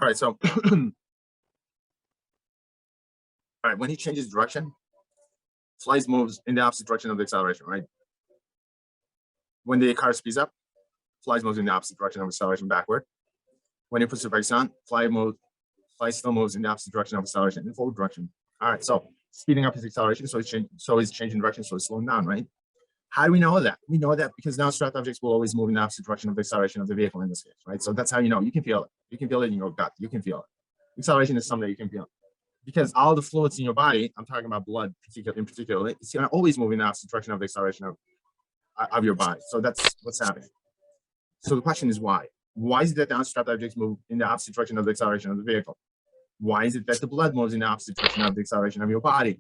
All right, so all right, when he changes direction, flies moves in the opposite direction of the acceleration, right? When the car speeds up, flies moves in the opposite direction of acceleration backward. When he puts the brakes on, fly still moves in the opposite direction of acceleration, in forward direction. All right, so speeding up his acceleration, so he's changing direction, so he's slowing down, right? How do we know that? We know that because non-strapped objects will always move in the opposite direction of the acceleration of the vehicle in this case, right? So that's how you know. You can feel it. You can feel it in your gut. You can feel it. Acceleration is something that you can feel. Because all the fluids in your body, I'm talking about blood in particular, it's going to always move in the opposite direction of the acceleration of your body. So that's what's happening. So the question is why? Why is it that non-strapped objects move in the opposite direction of the acceleration of the vehicle? Why is it that the blood moves in the opposite direction of the acceleration of your body?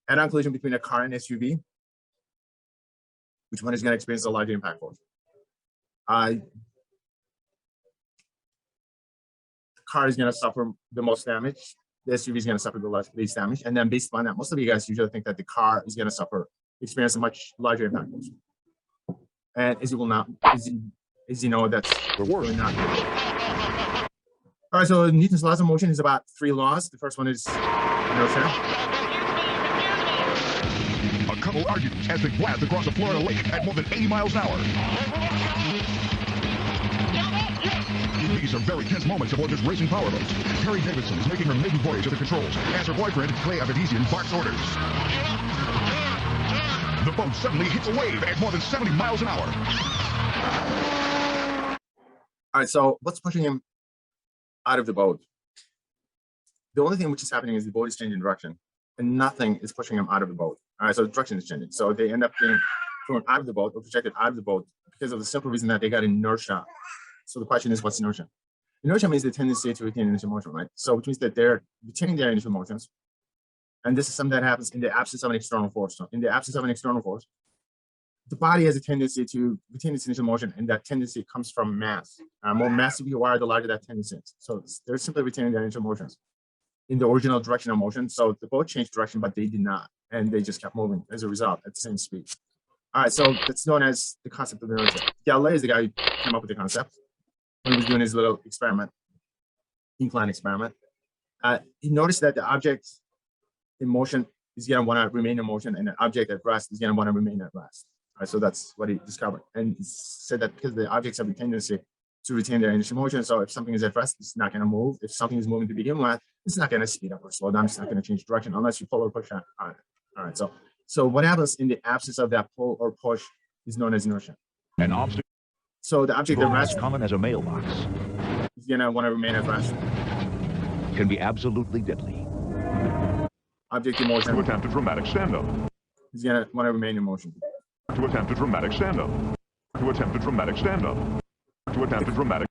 Head-on collision between a car and SUV, which one is going to experience a larger impact force? The car is going to suffer the most damage. The SUV is going to suffer the least damage. And then based on that, most of you guys usually think that the car is going to experience a much larger impact force. And as you know, that's really not good. All right, so Newton's laws of motion is about 3 laws. The first one is inertia. A couple argues as they blast across a Florida lake at more than 80 miles an hour. These are very tense moments aboard this racing powerboat. Harry Davidson is making her maiden voyage to the controls as her boyfriend, Clay Avedisian, barks orders. The boat suddenly hits a wave at more than 70 miles an hour. All right, so what's pushing him out of the boat? The only thing which is happening is the boat is changing direction, and nothing is pushing him out of the boat. All right, so the direction is changing. So they end up being thrown out of the boat or projected out of the boat because of the simple reason that they got inertia. So the question is, what's inertia? Inertia means the tendency to retain initial motion, right? So which means that they're retaining their initial motions. And this is something that happens in the absence of an external force. So in the absence of an external force, the body has a tendency to retain its initial motion, and that tendency comes from mass. More massive you are, the larger that tendency is. So they're simply retaining their initial motions in the original direction of motion. So the boat changed direction, but they did not. And they just kept moving as a result at the same speed. All right, so that's known as the concept of inertia. Galilei is the guy who came up with the concept when he was doing his little experiment, incline experiment. He noticed that the object in motion is going to want to remain in motion, and the object at rest is going to want to remain at rest. All right, so that's what he discovered. And he said that because the objects have a tendency to retain their initial motion, so if something is at rest, it's not going to move. If something is moving to begin with, it's not going to speed up or slow down. It's not going to change direction unless you pull or push on it. All right, so what happens in the absence of that pull or push is known as inertia. An obstacle. So the object at rest, as common as a mailbox, is going to want to remain at rest. Can be absolutely deadly. Object in motion. To attempt a dramatic stand-up. Is going to want to remain in motion. To attempt a dramatic stand-up. To attempt a dramatic stand-up. To attempt a dramatic.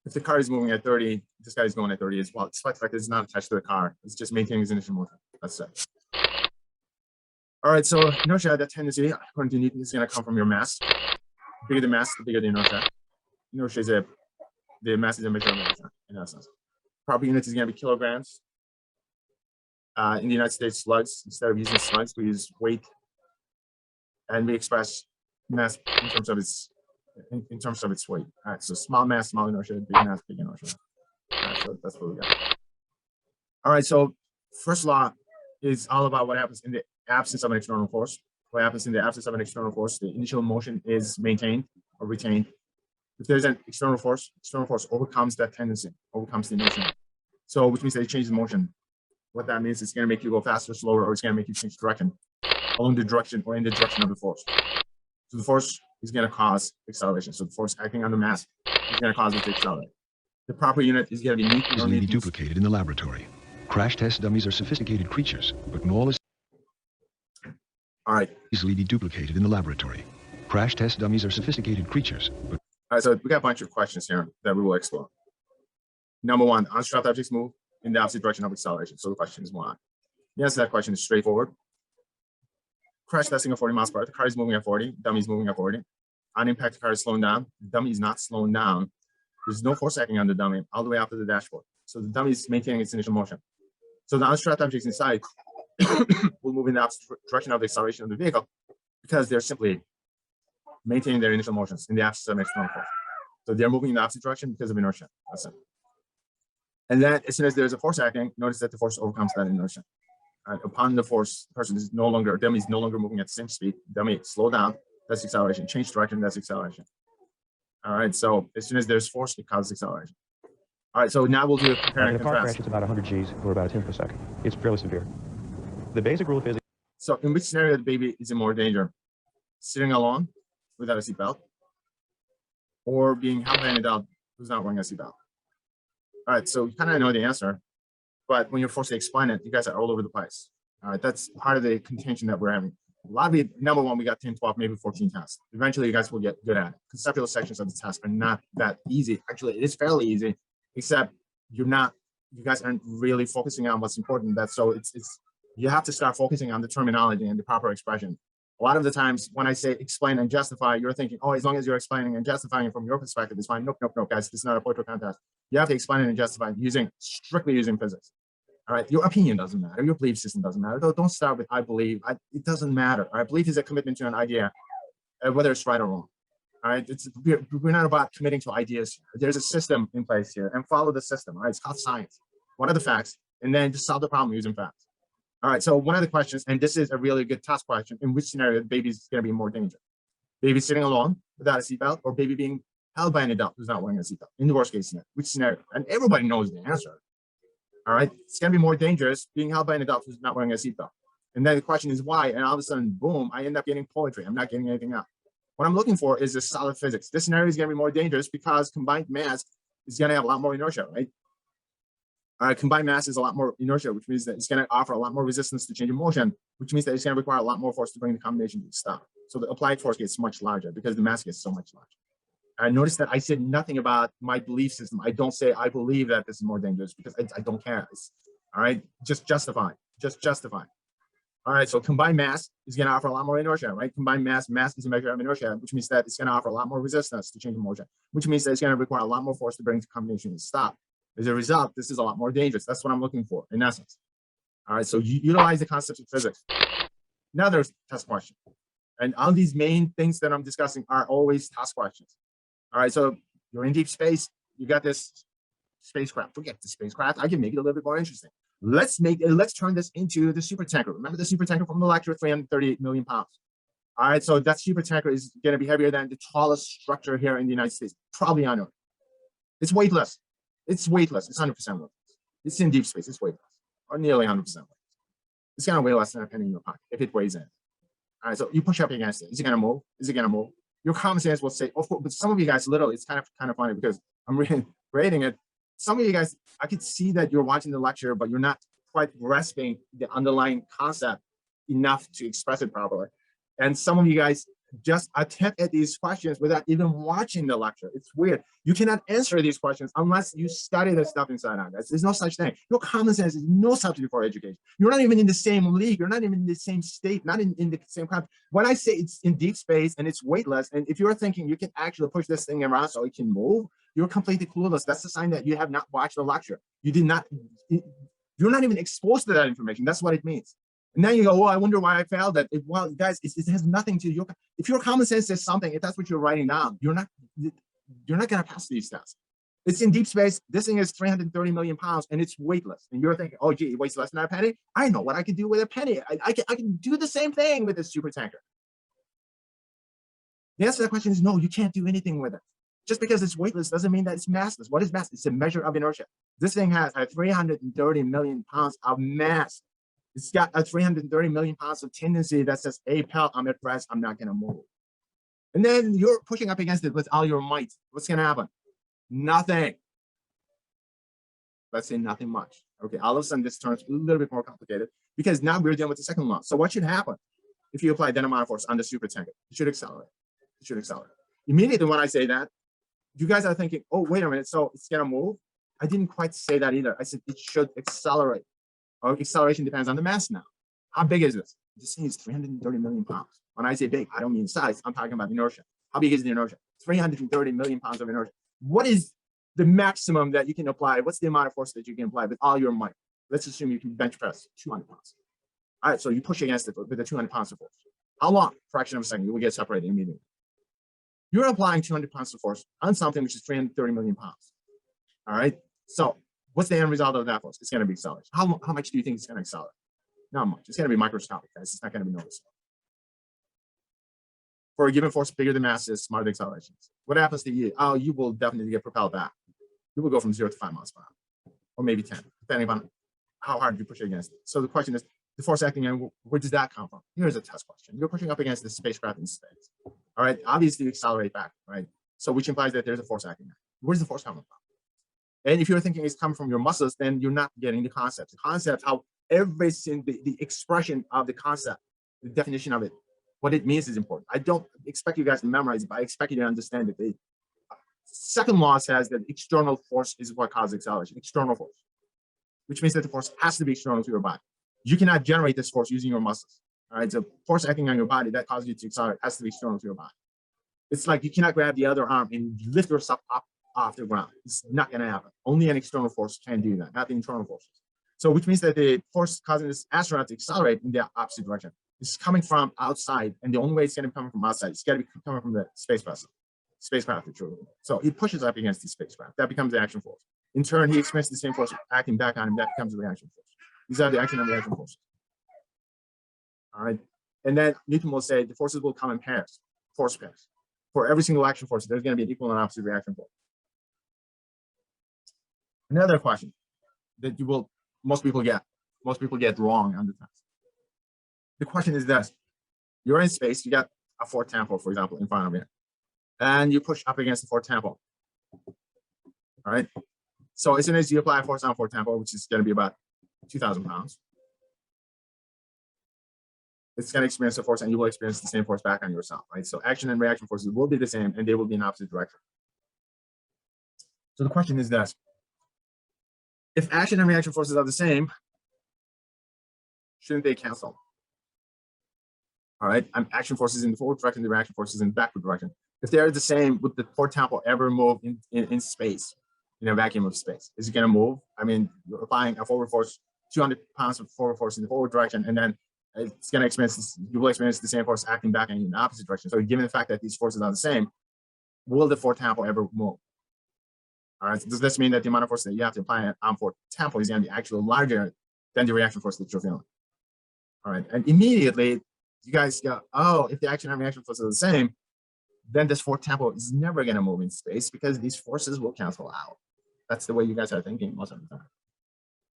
If the car is moving at 30, this guy is going at 30 as well. Despite the fact that it's not attached to the car, it's just maintaining his initial motion. That's it. All right, so inertia, that tendency, according to Newton, is going to come from your mass. The bigger the mass, the bigger the inertia. Inertia is the mass is a measure of inertia, in essence. Proper unit is going to be kilograms. In the United States, slugs, instead of using slugs, we use weight. And we express mass in terms of its weight. All right, so small mass, small inertia, big mass, big inertia. All right, so that's what we got. All right, so first law is all about what happens in the absence of an external force. What happens in the absence of an external force? The initial motion is maintained or retained. If there's an external force overcomes that tendency, overcomes the inertia. So which means that it changes motion. What that means is it's going to make you go faster, slower, or it's going to make you change direction along the direction or in the direction of the force. So the force is going to cause acceleration. So the force acting on the mass is going to cause it to accelerate. The proper unit is going to be Newton. Easily be duplicated in the laboratory. Crash test dummies are sophisticated creatures, but when all is all right. Easily be duplicated in the laboratory. Crash test dummies are sophisticated creatures, but all right, so we got a bunch of questions here that we will explore. Number one, unstrapped objects move in the opposite direction of acceleration. So the question is why? The answer to that question is straightforward. Crash testing at 40 miles per hour. The car is moving at 40. Dummy is moving at 40. On impact, the car is slowing down. The dummy is not slowing down. There's no force acting on the dummy all the way out to the dashboard. So the dummy is maintaining its initial motion. So the unstrapped objects inside will move in the opposite direction of the acceleration of the vehicle because they're simply maintaining their initial motions in the absence of an external force. So they're moving in the opposite direction because of inertia. That's it. And then as soon as there's a force acting, notice that the force overcomes that inertia. Upon the force, the person is no longer, dummy is no longer moving at the same speed. Dummy, slow down, that's acceleration. Change direction, that's acceleration. All right, so as soon as there's force, it causes acceleration. All right, so now we'll do a compare and In a car contrast. crash, it's about 100 Gs or about a 10th per second. It's fairly severe. The basic rule of physics. So in which scenario the baby is in more danger? Sitting alone without a seatbelt, or being held by an adult who's not wearing a seatbelt? All right, so you kind of know the answer, but when you're forced to explain it, you guys are all over the place. All right, that's part of the contention that we're having. A lot of it, number one, we got 10, 12, maybe 14 tests. Eventually, you guys will get good at it. Conceptual sections of the test are not that easy. Actually, it is fairly easy, except you guys aren't really focusing on what's important. That's so you have to start focusing on the terminology and the proper expression. A lot of the times when I say explain and justify, you're thinking, oh, as long as you're explaining and justifying it from your perspective, it's fine. Nope, nope, nope, guys, this is not a poetry contest. You have to explain it and justify it strictly using physics. All right, your opinion doesn't matter. Your belief system doesn't matter. Don't start with I believe. It doesn't matter. All right, belief is a commitment to an idea, whether it's right or wrong. All right, we're not about committing to ideas. There's a system in place here, and follow the system. All right, it's called science. What are the facts? And then just solve the problem using facts. All right, so one of the questions, and this is a really good task question, in which scenario the baby is going to be in more danger? Baby sitting alone without a seatbelt, or baby being held by an adult who's not wearing a seatbelt? In the worst case scenario, which scenario? And everybody knows the answer. All right, it's going to be more dangerous being held by an adult who's not wearing a seatbelt. And then the question is why? And all of a sudden, boom, I end up getting poetry. I'm not getting anything else. What I'm looking for is a solid physics. This scenario is going to be more dangerous because combined mass is going to have a lot more inertia, right? Combined mass is a lot more inertia, which means that it's going to offer a lot more resistance to change of motion, which means that it's going to require a lot more force to bring the combination to the stop. So the applied force gets much larger because the mass gets so much larger. And notice that I said nothing about my belief system. I don't say I believe that this is more dangerous because I don't care. All right, just justify. All right, so combined mass is going to offer a lot more inertia, right? Combined mass is a measure of inertia, which means that it's going to offer a lot more resistance to change of motion, which means that it's going to require a lot more force to bring the combination to stop. As a result, this is a lot more dangerous. That's what I'm looking for, in essence. All right, so you utilize the concepts of physics. Now there's test questions. And all these main things that I'm discussing are always task questions. All right, so you're in deep space. You got this spacecraft. Forget the spacecraft. I can make it a little bit more interesting. Let's turn this into the super tanker. Remember the super tanker from the lecture, 338 million pounds. All right, so that super tanker is going to be heavier than the tallest structure here in the United States, probably on Earth. It's weightless. It's weightless. It's 100% weightless. It's in deep space. It's weightless, or nearly 100% weightless. It's going to weigh less than a penny in your pocket if it weighs in. All right, so you push up against it. Is it going to move? Is it going to move? Your common sense will say, of course, but some of you guys, literally, it's kind of funny because I'm rating it. Some of you guys, I could see that you're watching the lecture, but you're not quite grasping the underlying concept enough to express it properly. And some of you guys just attempt at these questions without even watching the lecture. It's weird. You cannot answer these questions unless you study the stuff inside out. There's no such thing. Your common sense is no substitute for education. You're not even in the same league. You're not even in the same state, not in the same country. When I say it's in deep space and it's weightless, and if you're thinking you can actually push this thing around so it can move, you're completely clueless. That's a sign that you have not watched the lecture. You're not even exposed to that information. That's what it means. And then you go, well, I wonder why I failed that. Well, guys, it has nothing to do. If your common sense says something, if that's what you're writing down, you're not going to pass these tests. It's in deep space. This thing is 330 million pounds and it's weightless. And you're thinking, oh, gee, it weighs less than a penny. I know what I can do with a penny. I can do the same thing with this super tanker. The answer to that question is no, you can't do anything with it. Just because it's weightless doesn't mean that it's massless. What is mass? It's a measure of inertia. This thing has 330 million pounds of mass. It's got a 330 million pounds of tendency that says, hey, pal, I'm at rest. I'm not going to move. And then you're pushing up against it with all your might. What's going to happen? Nothing. Let's say nothing much. Okay, all of a sudden this turns a little bit more complicated because now we're dealing with the second law. So what should happen if you apply that amount of force on the super tanker? It should accelerate. It should accelerate. Immediately when I say that, you guys are thinking, oh, wait a minute, so it's going to move? I didn't quite say that either. I said it should accelerate. Acceleration depends on the mass now. How big is this? This thing is 330 million pounds. When I say big, I don't mean size. I'm talking about inertia. How big is the inertia? 330 million pounds of inertia. What is the maximum that you can apply? What's the amount of force that you can apply with all your might? Let's assume you can bench press 200 pounds. All right, so you push against it with the 200 pounds of force. How long? Fraction of a second. You will get separated immediately. You're applying 200 pounds of force on something which is 330 million pounds. All right, so what's the end result of that force? It's going to be acceleration. How much do you think it's going to accelerate? Not much. It's going to be microscopic, guys. It's not going to be noticeable. For a given force bigger the mass is, smaller the acceleration is. What happens to you? Oh, you will definitely get propelled back. You will go from 0 to 5 miles per hour, or maybe 10, depending on how hard you push against it. So the question is, the force acting on, where does that come from? Here's a test question. You're pushing up against the spacecraft in space. All right, obviously you accelerate back, right? So which implies that there's a force acting. Where's the force coming from? And if you're thinking it's coming from your muscles, then you're not getting the concept. The concept, how everything, the expression of the concept, the definition of it, what it means is important. I don't expect you guys to memorize it, but I expect you to understand it. The second law says that external force is what causes acceleration, external force, which means that the force has to be external to your body. You cannot generate this force using your muscles. All right, so force acting on your body that causes you to accelerate has to be external to your body. It's like you cannot grab the other arm and lift yourself up off the ground. It's not going to happen. Only an external force can do that, not the internal forces. So which means that the force causing this astronaut to accelerate in the opposite direction is coming from outside, and the only way it's going to be coming from outside, it's got to be coming from the space vessel, spacecraft. So he pushes up against the spacecraft. That becomes the action force. In turn, he experiences the same force acting back on him. That becomes the reaction force. These are the action and reaction forces. All right, and then Newton will say the forces will come in pairs, force pairs. For every single action force, there's going to be an equal and opposite reaction force. Another question that most people get wrong on the test. The question is this: you're in space, you got a Ford Tempo, for example, in front of you, and you push up against the Ford Tempo. All right. So as soon as you apply a force on Ford Tempo, which is going to be about 2,000 pounds, it's going to experience a force, and you will experience the same force back on yourself, right? So action and reaction forces will be the same, and they will be in opposite direction. So the question is this: if action and reaction forces are the same, shouldn't they cancel? All right, action forces in the forward direction, the reaction forces in the backward direction. If they're the same, would the Ford Tempo ever move in space, in a vacuum of space? Is it going to move? I mean, you're applying a forward force, 200 pounds of forward force in the forward direction, and then it's going to experience this, you will experience the same force acting back in the opposite direction. So given the fact that these forces are the same, will the Ford Tempo ever move? All right, so does this mean that the amount of force that you have to apply on Ford Tempo is going to be actually larger than the reaction force that you're feeling? All right, and immediately you guys go, oh, if the action and reaction forces are the same, then this Ford Tempo is never going to move in space because these forces will cancel out. That's the way you guys are thinking most of the time.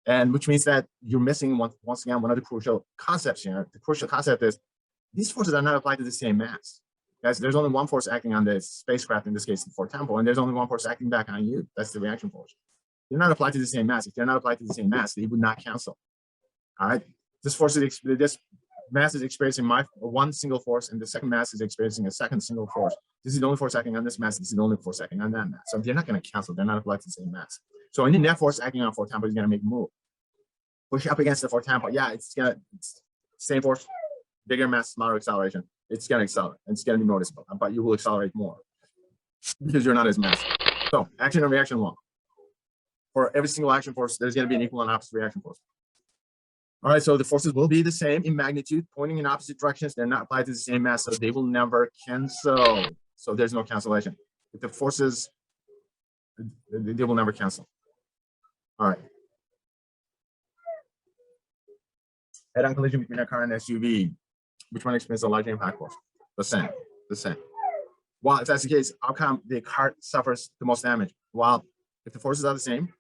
And which means that you're missing, once again, one of the crucial concepts here. The crucial concept is these forces are not applied to the same mass. Guys, there's only one force acting on the spacecraft, in this case, the Ford Tempo, and there's only one force acting back on you. That's the reaction force. They're not applied to the same mass. If they're not applied to the same mass, they would not cancel. All right. This mass is experiencing one single force, and the second mass is experiencing a second single force. This is the only force acting on this mass. This is the only force acting on that mass. So they're not going to cancel. They're not applied to the same mass. So any net force acting on Ford Tempo is going to make a move. Push up against the Ford Tempo. Yeah, it's same force, bigger mass, smaller acceleration. It's going to accelerate. And it's going to be noticeable, but you will accelerate more because you're not as massive. So action and reaction law. For every single action force, there's going to be an equal and opposite reaction force. All right, so the forces will be the same in magnitude, pointing in opposite directions. They're not applied to the same mass, so they will never cancel. So there's no cancellation. If the forces, they will never cancel. All right. Head-on collision between a car and SUV. Which one experiences a larger impact force? The same. Well, if that's the case, how come the car suffers the most damage? Well, if the forces are the same,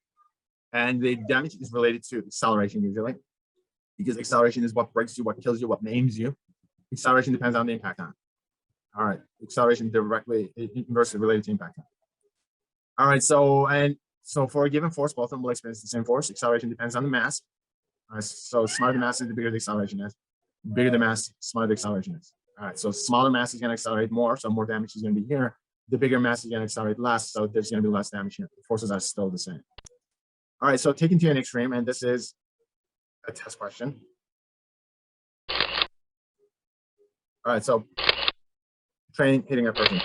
and the damage is related to acceleration usually, because acceleration is what breaks you, what kills you, what maims you. Acceleration depends on the impact time. All right, acceleration directly, inversely related to impact time. All right, so for a given force, both of them will experience the same force. Acceleration depends on the mass. All right, so smaller the mass is, the bigger the acceleration is. Bigger the mass, smaller the acceleration is. All right, so smaller mass is going to accelerate more, so more damage is going to be here. The bigger mass is going to accelerate less, so there's going to be less damage here. The forces are still the same. All right, so taken to an extreme, and this is a test question. All right, so train hitting a person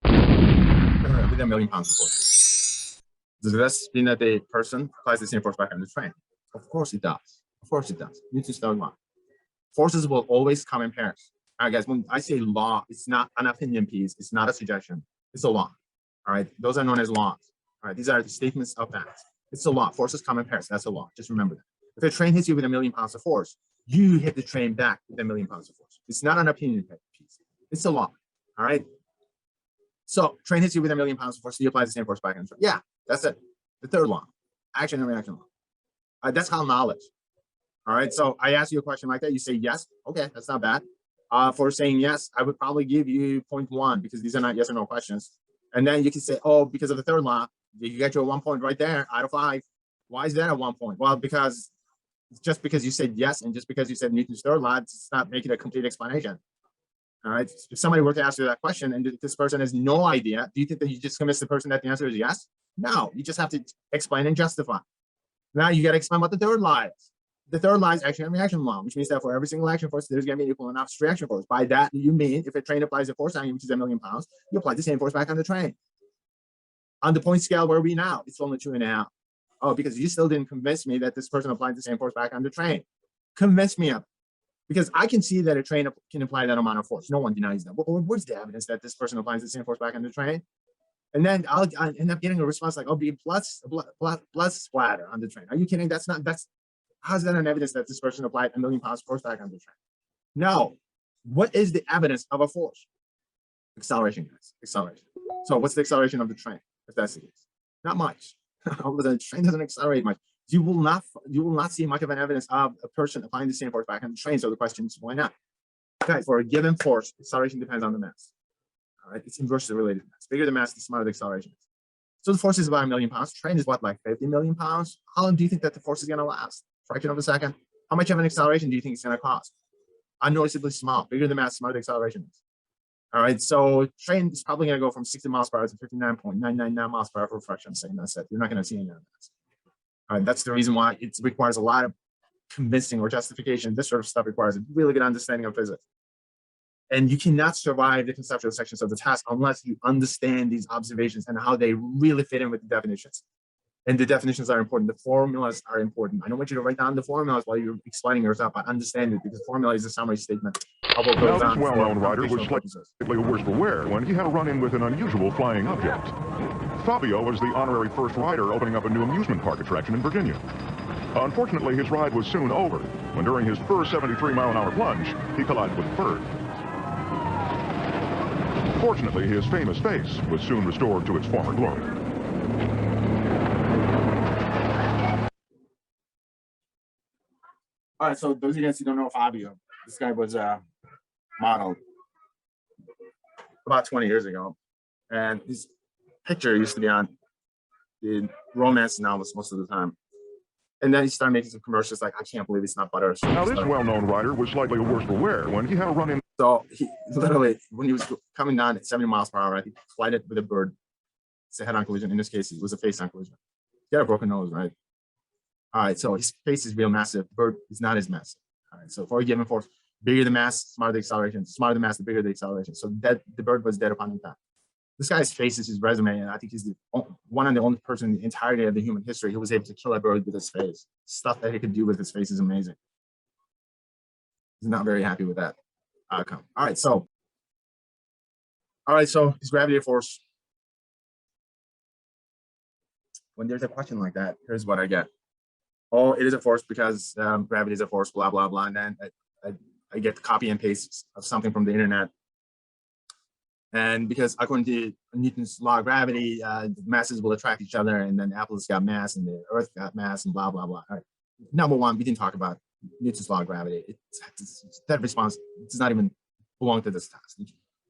with 1 million pounds of force. Does this mean that the person applies the same force back on the train? Of course it does. Of course it does. Newton's third law. Forces will always come in pairs. All right, guys, when I say law, it's not an opinion piece. It's not a suggestion. It's a law. All right, those are known as laws. All right, these are the statements of facts. It's a law. Forces come in pairs. That's a law. Just remember that. If a train hits you with 1,000,000 pounds of force, you hit the train back with 1,000,000 pounds of force. It's not an opinion piece. It's a law. All right. So train hits you with 1,000,000 pounds of force, so you apply the same force back on the train. Yeah, that's it. The third law, action and reaction law. That's called knowledge. All right. So I ask you a question like that. You say yes. Okay, that's not bad. For saying yes, I would probably give you 0.1 because these are not yes or no questions. And then you can say, oh, because of the third law, you get your 1 point right there out of 5. Why is that a 1 point? Well, because just because you said yes and just because you said Newton's third law, it's not making a complete explanation. All right. If somebody were to ask you that question and this person has no idea, do you think that you just convince the person that the answer is yes? No, you just have to explain and justify. Now you got to explain what the third law is. The third law is action and reaction law, which means that for every single action force, there's going to be an equal and opposite reaction force. By that, you mean if a train applies a force on you, which is 1,000,000 pounds, you apply the same force back on the train. On the point scale, where are we now? It's only 2.5. Oh, because you still didn't convince me that this person applied the same force back on the train. Convince me of it. Because I can see that a train can apply that amount of force. No one denies that. Well, where's the evidence that this person applies the same force back on the train? And then I'll end up getting a response like, oh, be blood splatter on the train. Are you kidding? How's that an evidence that this person applied 1,000,000 pounds force back on the train? No. What is the evidence of a force? Acceleration, guys. Acceleration. So what's the acceleration of the train, if that's the case? Not much. The train doesn't accelerate much. You will not see much of an evidence of a person applying the same force back on the train. So the question is, why not? Guys, for a given force, acceleration depends on the mass. All right, it's inversely related to mass. Bigger the mass, the smaller the acceleration is. So the force is about 1,000,000 pounds. Train is what, like 50,000,000 pounds? How long do you think that the force is going to last? Fraction of a second. How much of an acceleration do you think it's going to cost? Unnoticeably small. Bigger the mass, smaller the acceleration is. All right, so train is probably going to go from 60 miles per hour to 59.999 miles per hour for a fraction of a second. That's it. You're not going to see any of that. All right, that's the reason why it requires a lot of convincing or justification. This sort of stuff requires a really good understanding of physics. And you cannot survive the conceptual sections of the task unless you understand these observations and how they really fit in with the definitions. And the definitions are important. The formulas are important. I don't want you to write down the formulas while you're explaining yourself, but understand it, because the formula is a summary statement of what goes on. Now, this well-known writer was slightly worse for wear when he had a run-in with an unusual flying object. Fabio was the honorary first rider opening up a new amusement park attraction in Virginia. Unfortunately, his ride was soon over when during his first 73-mile-an-hour plunge, he collided with a bird. Fortunately, his famous face was soon restored to its former glory. All right, so those of you who don't know Fabio, this guy was modeled about 20 years ago. And his picture used to be on the romance novels most of the time. And then he started making some commercials like, I can't believe it's not butter. Now, this well-known writer was slightly worse for wear when he had a run-in. So he literally, when he was coming down at 70 miles per hour, I think he collided with a bird. It's a head-on collision. In this case, it was a face-on collision. He had a broken nose, right? All right, so his face is real massive. Bird is not as massive. All right, so for a given force, bigger the mass, smaller the acceleration. Smaller the mass, the bigger the acceleration. So that the bird was dead upon impact. This guy's face is his resume, and I think he's the one and the only person in the entirety of the human history who was able to kill a bird with his face. Stuff that he could do with his face is amazing. He's not very happy with that outcome. All right, so his gravity of force. When there's a question like that, here's what I get. Oh, it is a force because gravity is a force, blah, blah, blah. And then I get copy and paste of something from the internet. And because according to Newton's law of gravity, the masses will attract each other, and then the apples got mass and the earth got mass and blah, blah, blah. All right. Number one, we didn't talk about Newton's law of gravity. That response does not even belong to this task.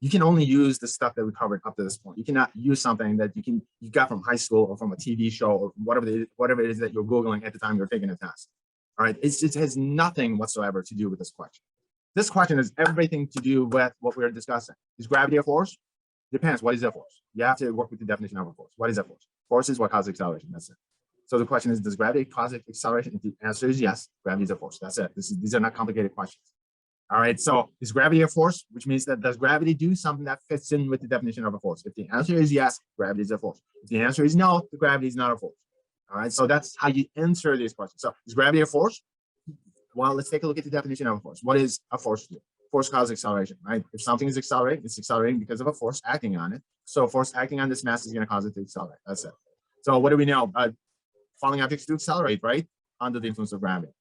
You can only use the stuff that we covered up to this point. You cannot use something that you got from high school or from a TV show or whatever it is that you're Googling at the time you're taking a test. All right, it has nothing whatsoever to do with this question. This question has everything to do with what we're discussing. Is gravity a force? Depends. What is a force? You have to work with the definition of a force. What is a force? Force is what causes acceleration. That's it. So the question is, does gravity cause acceleration? If the answer is yes, gravity is a force. That's it. These are not complicated questions. All right, so is gravity a force? Which means that does gravity do something that fits in with the definition of a force? If the answer is yes, gravity is a force. If the answer is no, the gravity is not a force. All right, so that's how you answer these questions. So is gravity a force? Well, let's take a look at the definition of a force. What is a force do? Force causes acceleration, right? If something is accelerating, it's accelerating because of a force acting on it. So a force acting on this mass is going to cause it to accelerate. That's it. So what do we know? falling objects do accelerate, right, under the influence of gravity.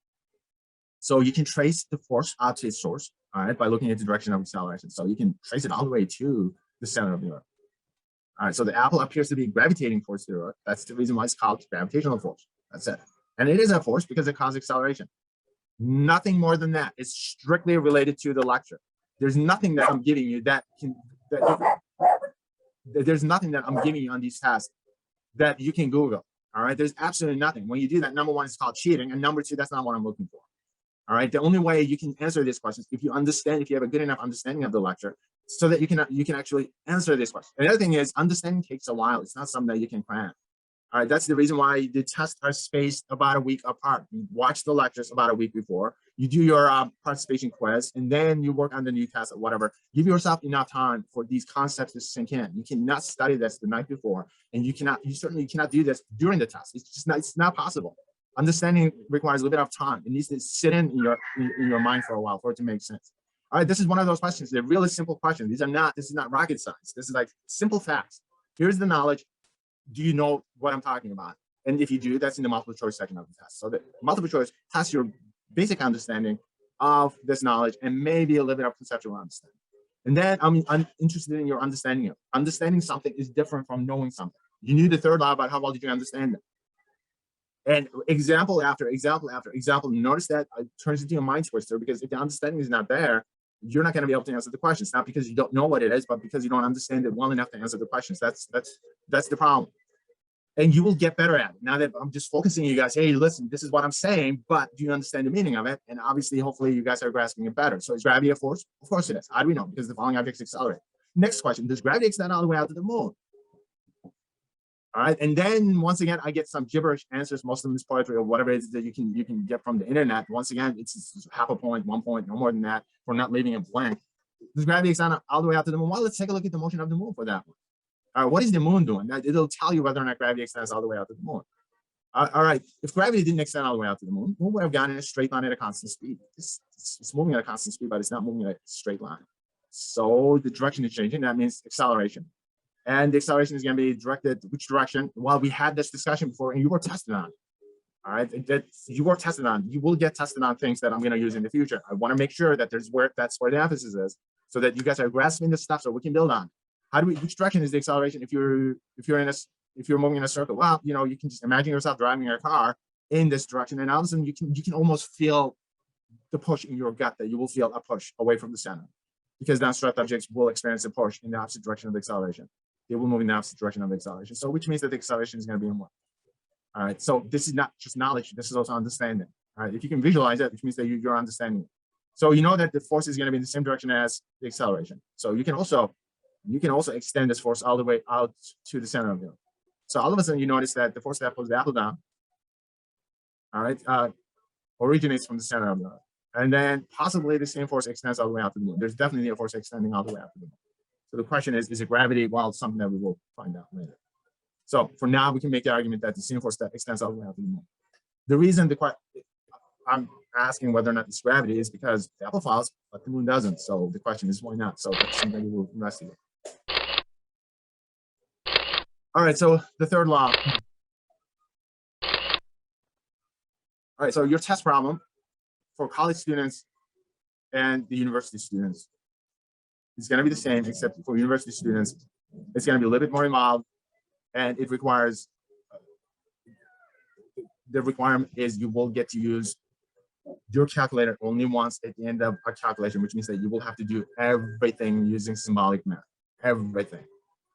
So you can trace the force out to its source, all right, by looking at the direction of acceleration. So you can trace it all the way to the center of the Earth. All right, so the apple appears to be gravitating towards the Earth. That's the reason why it's called gravitational force. That's it. And it is a force because it causes acceleration. Nothing more than that. It's strictly related to the lecture. There's nothing that I'm giving you there's nothing that I'm giving you on these tests that you can Google. All right, there's absolutely nothing. When you do that, number one, it's called cheating, and number two, that's not what I'm looking for. All right, the only way you can answer these questions if you understand, if you have a good enough understanding of the lecture, so that you can actually answer this question. And the other thing is, understanding takes a while. It's not something that you can cram. All right, that's the reason why the tests are spaced about a week apart. You watch the lectures about a week before. You do your participation quiz, and then you work on the new test or whatever. Give yourself enough time for these concepts to sink in. You cannot study this the night before, and you certainly cannot do this during the test. It's not possible. Understanding requires a little bit of time. It needs to sit in your mind for a while for it to make sense. All right, this is one of those questions. They're really simple questions. This is not rocket science. This is like simple facts. Here's the knowledge. Do you know what I'm talking about? And if you do, that's in the multiple choice section of the test. So the multiple choice has your basic understanding of this knowledge and maybe a little bit of conceptual understanding. And then I'm interested in your understanding of. Understanding something is different from knowing something. You knew the third law, but how well did you understand it? And example after example after example, notice that it turns into a mind twister, because if the understanding is not there, you're not going to be able to answer the questions. Not because you don't know what it is, but because you don't understand it well enough to answer the questions. That's the problem. And you will get better at it. Now that I'm just focusing you guys, hey, listen, this is what I'm saying, but do you understand the meaning of it? And obviously, hopefully, you guys are grasping it better. So is gravity a force? Of course it is. How do we know? Because the falling objects accelerate. Next question, does gravity extend all the way out to the moon? All right, and then once again, I get some gibberish answers. Most of them is poetry or whatever it is that you can get from the internet. Once again, it's half a point, 1 point, no more than that. We're not leaving it blank. Does gravity extend all the way out to the moon? Well, let's take a look at the motion of the moon for that one. All right, what is the moon doing? It'll tell you whether or not gravity extends all the way out to the moon. All right, if gravity didn't extend all the way out to the moon, we would have gone in a straight line at a constant speed. It's moving at a constant speed, but it's not moving at a straight line. So the direction is changing. That means acceleration. And the acceleration is going to be directed which direction? Well, we had this discussion before, and you were tested on. All right, you were tested on. You will get tested on things that I'm going to use in the future. I want to make sure that that's where the emphasis is, so that you guys are grasping this stuff, so we can build on. Which direction is the acceleration if you're moving in a circle? Well, you can just imagine yourself driving your car in this direction, and all of a sudden you can almost feel the push in your gut, that you will feel a push away from the center, because non-stressed objects will experience a push in the opposite direction of the acceleration. They will move in the opposite direction of the acceleration. So which means that the acceleration is going to be in one. All right. So this is not just knowledge. This is also understanding. All right. If you can visualize it, which means that you're understanding it. So you know that the force is going to be in the same direction as the acceleration. So you can also extend this force all the way out to the center of the Earth. So all of a sudden you notice that the force that pulls the apple down, all right, originates from the center of the Earth. And then possibly the same force extends all the way out to the moon. There's definitely a force extending all the way out to the moon. So the question is it gravity? Well, it's something that we will find out later. So for now, we can make the argument that the same force that extends all the way out to the moon. The reason I'm asking whether or not it's gravity is because the apple falls, but the moon doesn't. So the question is why not? So that's something we will investigate. All right, so the third law. All right, so your test problem for college students and the university students is going to be the same, except for university students, it's going to be a little bit more involved, and it requires, the requirement is you will get to use your calculator only once at the end of a calculation, which means that you will have to do everything using symbolic math, everything.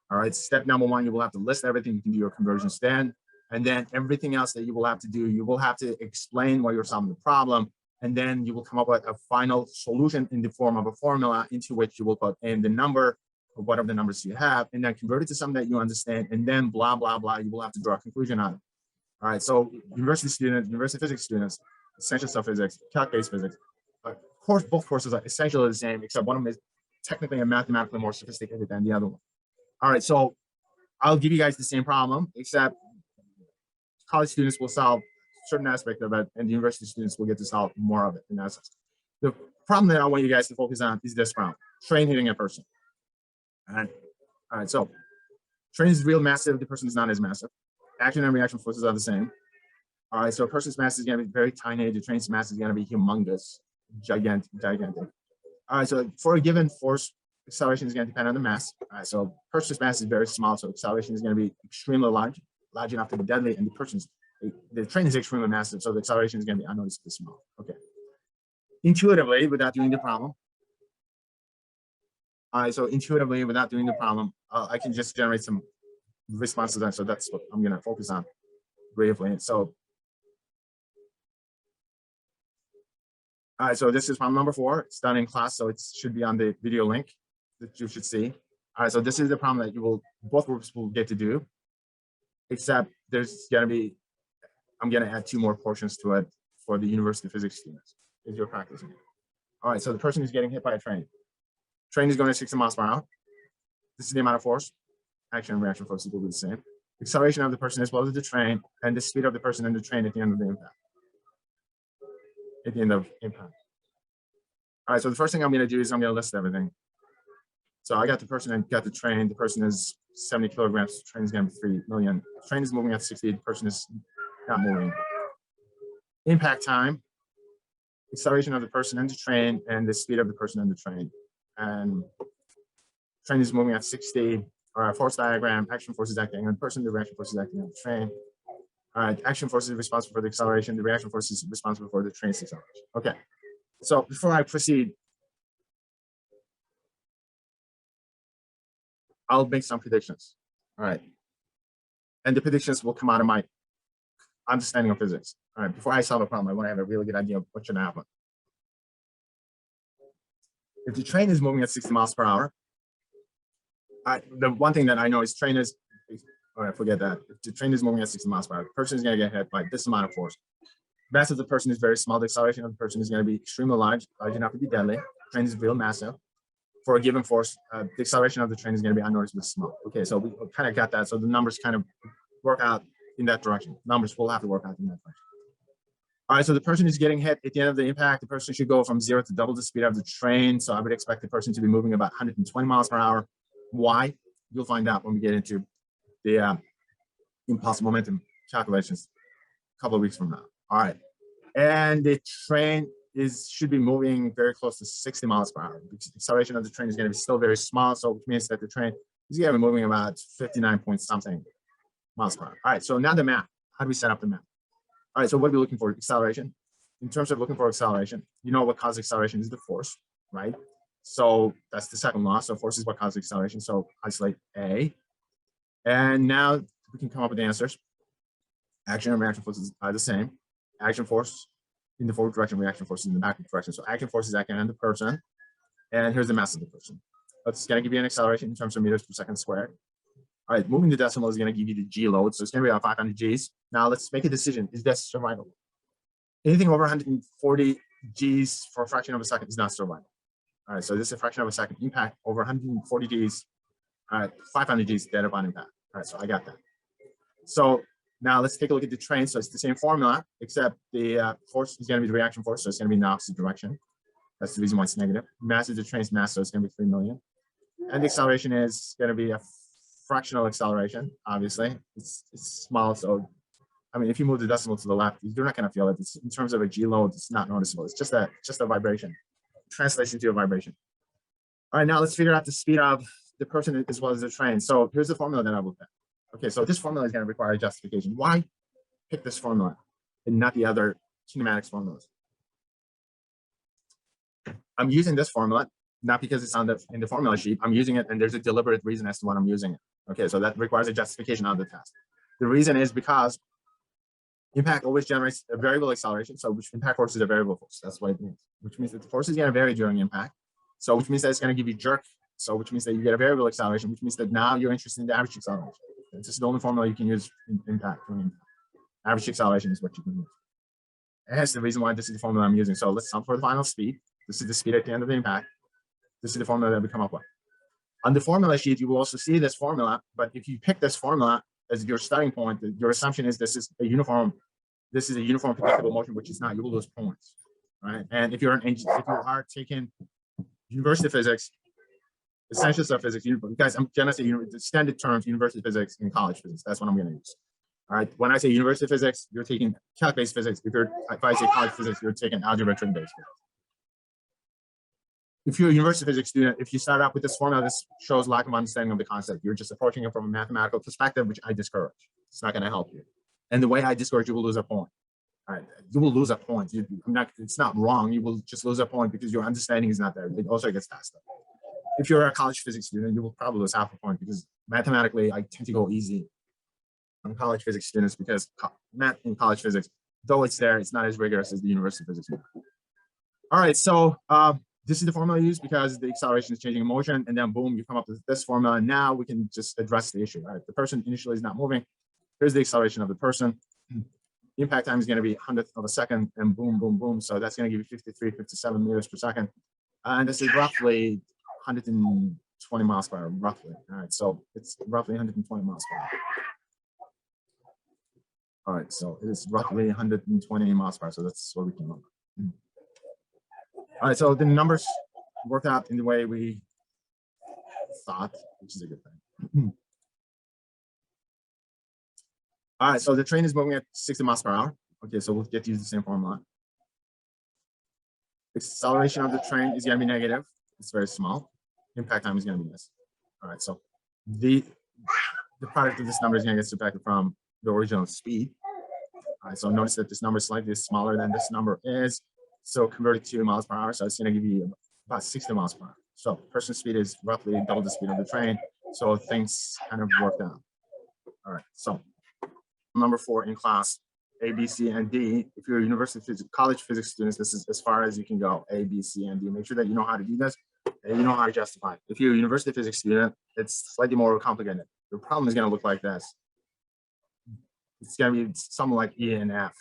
All right, step number one, you will have to list everything. You can do your conversions then, and then everything else that you will have to do, you will have to explain why you're solving the problem, and then you will come up with a final solution in the form of a formula into which you will put in the number or whatever the numbers you have, and then convert it to something that you understand, and then blah, blah, blah, you will have to draw a conclusion on it. All right, so university students, university physics students, essential stuff physics, calc-based physics, both courses are essentially the same, except one of them is technically and mathematically more sophisticated than the other one. All right, so I'll give you guys the same problem, except college students will solve certain aspect of it, and the university students will get to solve more of it in essence. The problem that I want you guys to focus on is this problem: train hitting a person. All right, so train is real massive, the person is not as massive. Action and reaction forces are the same. All right, so a person's mass is going to be very tiny. The train's mass is going to be humongous, gigantic. All right, so for a given force, acceleration is going to depend on the mass. All right, so person's mass is very small, so acceleration is going to be extremely large enough to be deadly, and the train is extremely massive, so the acceleration is going to be unnoticeably small. Okay. Intuitively, without doing the problem. All right, so intuitively, without doing the problem, I can just generate some responses. So that's what I'm going to focus on briefly. So, all right, so this is problem number 4. It's done in class, so it should be on the video link that you should see. All right, so this is the problem that both groups will get to do, except there's going to be, I'm going to add 2 more portions to it for the university physics students if you're practicing. All right, so the person is getting hit by a train. Train is going at 60 miles per hour. This is the amount of force. Action and reaction forces will be the same. Acceleration of the person as well as the train, and the speed of the person and the train at the end of the impact. All right, so the first thing I'm going to do is I'm going to list everything. So I got the person and got the train. The person is 70 kilograms. The train is going to be 3 million. The train is moving at 60. The person is not moving. Impact time, acceleration of the person and the train, and the speed of the person and the train. And train is moving at 60. All right, force diagram, action force is acting on the person, the reaction force is acting on the train. All right, action force is responsible for the acceleration, the reaction force is responsible for the train's acceleration. Okay, so before I proceed, I'll make some predictions. All right, and the predictions will come out of my understanding of physics. All right, before I solve a problem, I want to have a really good idea of what should happen. If the train is moving at 60 miles per hour, the one thing that I know is train is, all right, forget that. If the train is moving at 60 miles per hour, the person is going to get hit by this amount of force. Mass of the person is very small. The acceleration of the person is going to be extremely large enough to be deadly. The train is real massive. For a given force, the acceleration of the train is going to be unnoticeably small. Okay, so we kind of got that. So the numbers kind of work out in that direction. Numbers will have to work out in that direction. All right, so the person is getting hit at the end of the impact. The person should go from 0 to double the speed of the train. So I would expect the person to be moving about 120 miles per hour. Why? You'll find out when we get into the impulse momentum calculations a couple of weeks from now. All right, and the train should be moving very close to 60 miles per hour. The acceleration of the train is going to be still very small, so which means that the train is going to be moving about 59 point something miles per hour. All right, so now the map. How do we set up the map? All right, so what are we looking for? Acceleration. In terms of looking for acceleration, you know what causes acceleration is the force, right? So that's the second law. So force is what causes acceleration. So isolate A. And now we can come up with the answers. Action and reaction forces are the same. Action force in the forward direction, reaction force in the backward direction. So action force is acting on the person. And here's the mass of the person. That's going to give you an acceleration in terms of meters per second squared. All right, moving the decimal is going to give you the G load. So it's going to be about 500 Gs. Now let's make a decision. Is this survivable? Anything over 140 Gs for a fraction of a second is not survivable. All right, so this is a fraction of a second. Impact over 140 Gs. All right, 500 Gs dead upon impact. All right, so I got that. So now let's take a look at the train. So it's the same formula, except the force is going to be the reaction force. So it's going to be in the opposite direction. That's the reason why it's negative. Mass is the train's mass, so it's going to be 3 million. And the acceleration is going to be a fractional acceleration, obviously. It's small, so I mean, if you move the decimal to the left, you're not going to feel it. It's, in terms of a G load, it's not noticeable. It's just a vibration. Translation to a vibration. All right, now let's figure out the speed of the person as well as the train. So here's the formula that I looked at. Okay, so this formula is going to require a justification. Why pick this formula and not the other kinematics formulas? I'm using this formula not because it's in the formula sheet. I'm using it, and there's a deliberate reason as to why I'm using it. Okay, so that requires a justification of the test. The reason is because impact always generates a variable acceleration. So which impact force is a variable force. That's what it means. Which means that the force is going to vary during impact. So which means that it's going to give you jerk. So which means that you get a variable acceleration, which means that now you're interested in the average acceleration. This is the only formula you can use in impact. Average acceleration is what you can use. And that's the reason why this is the formula I'm using. So let's sum for the final speed. This is the speed at the end of the impact. This is the formula that we come up with. On the formula sheet, you will also see this formula, but if you pick this formula as your starting point, your assumption is this is a uniform predictable motion, which is not. You will lose points, right? And if you are taking university physics, essentials of physics, guys, I'm gonna say the standard terms, university physics and college physics. That's what I'm gonna use. All right, when I say university physics, you're taking calc-based physics. If I say college physics, you're taking algebra-based physics. If you're a university physics student, if you start out with this formula, this shows lack of understanding of the concept. You're just approaching it from a mathematical perspective, which I discourage. It's not going to help you. And the way I discourage, you will lose a point. All right, you will lose a point. It's not wrong. You will just lose a point because your understanding is not there. It also gets faster. If you're a college physics student, you will probably lose half a point because mathematically, I tend to go easy on college physics students because math in college physics, though it's there, it's not as rigorous as the university physics. All right, so this is the formula used because the acceleration is changing in motion, and then boom, you come up with this formula. And now we can just address the issue. Right, the person initially is not moving. Here's the acceleration of the person. The impact time is going to be 100th of a second, and boom, boom, boom. So that's going to give you 53, 57 meters per second. And this is roughly 120 miles per hour, roughly. All right, so it's roughly 120 miles per hour. All right, so it is roughly 120 miles per hour. So that's what we came up with. All right, so the numbers worked out in the way we thought, which is a good thing. All right, so the train is moving at 60 miles per hour. Okay, so we'll get to use the same formula. Acceleration of the train is going to be negative. It's very small. Impact time is going to be this. All right, so the product of this number is going to get subtracted from the original speed. All right, so notice that this number is slightly smaller than this number is. So converted to miles per hour, so it's going to give you about 60 miles per hour. So person's speed is roughly double the speed of the train. So things kind of worked out. All right, so number 4 in class, A, B, C, and D. If you're a university physics, college physics students, this is as far as you can go, A, B, C, and D. Make sure that you know how to do this and you know how to justify it. If you're a university physics student, it's slightly more complicated. Your problem is going to look like this. It's going to be something like E and F.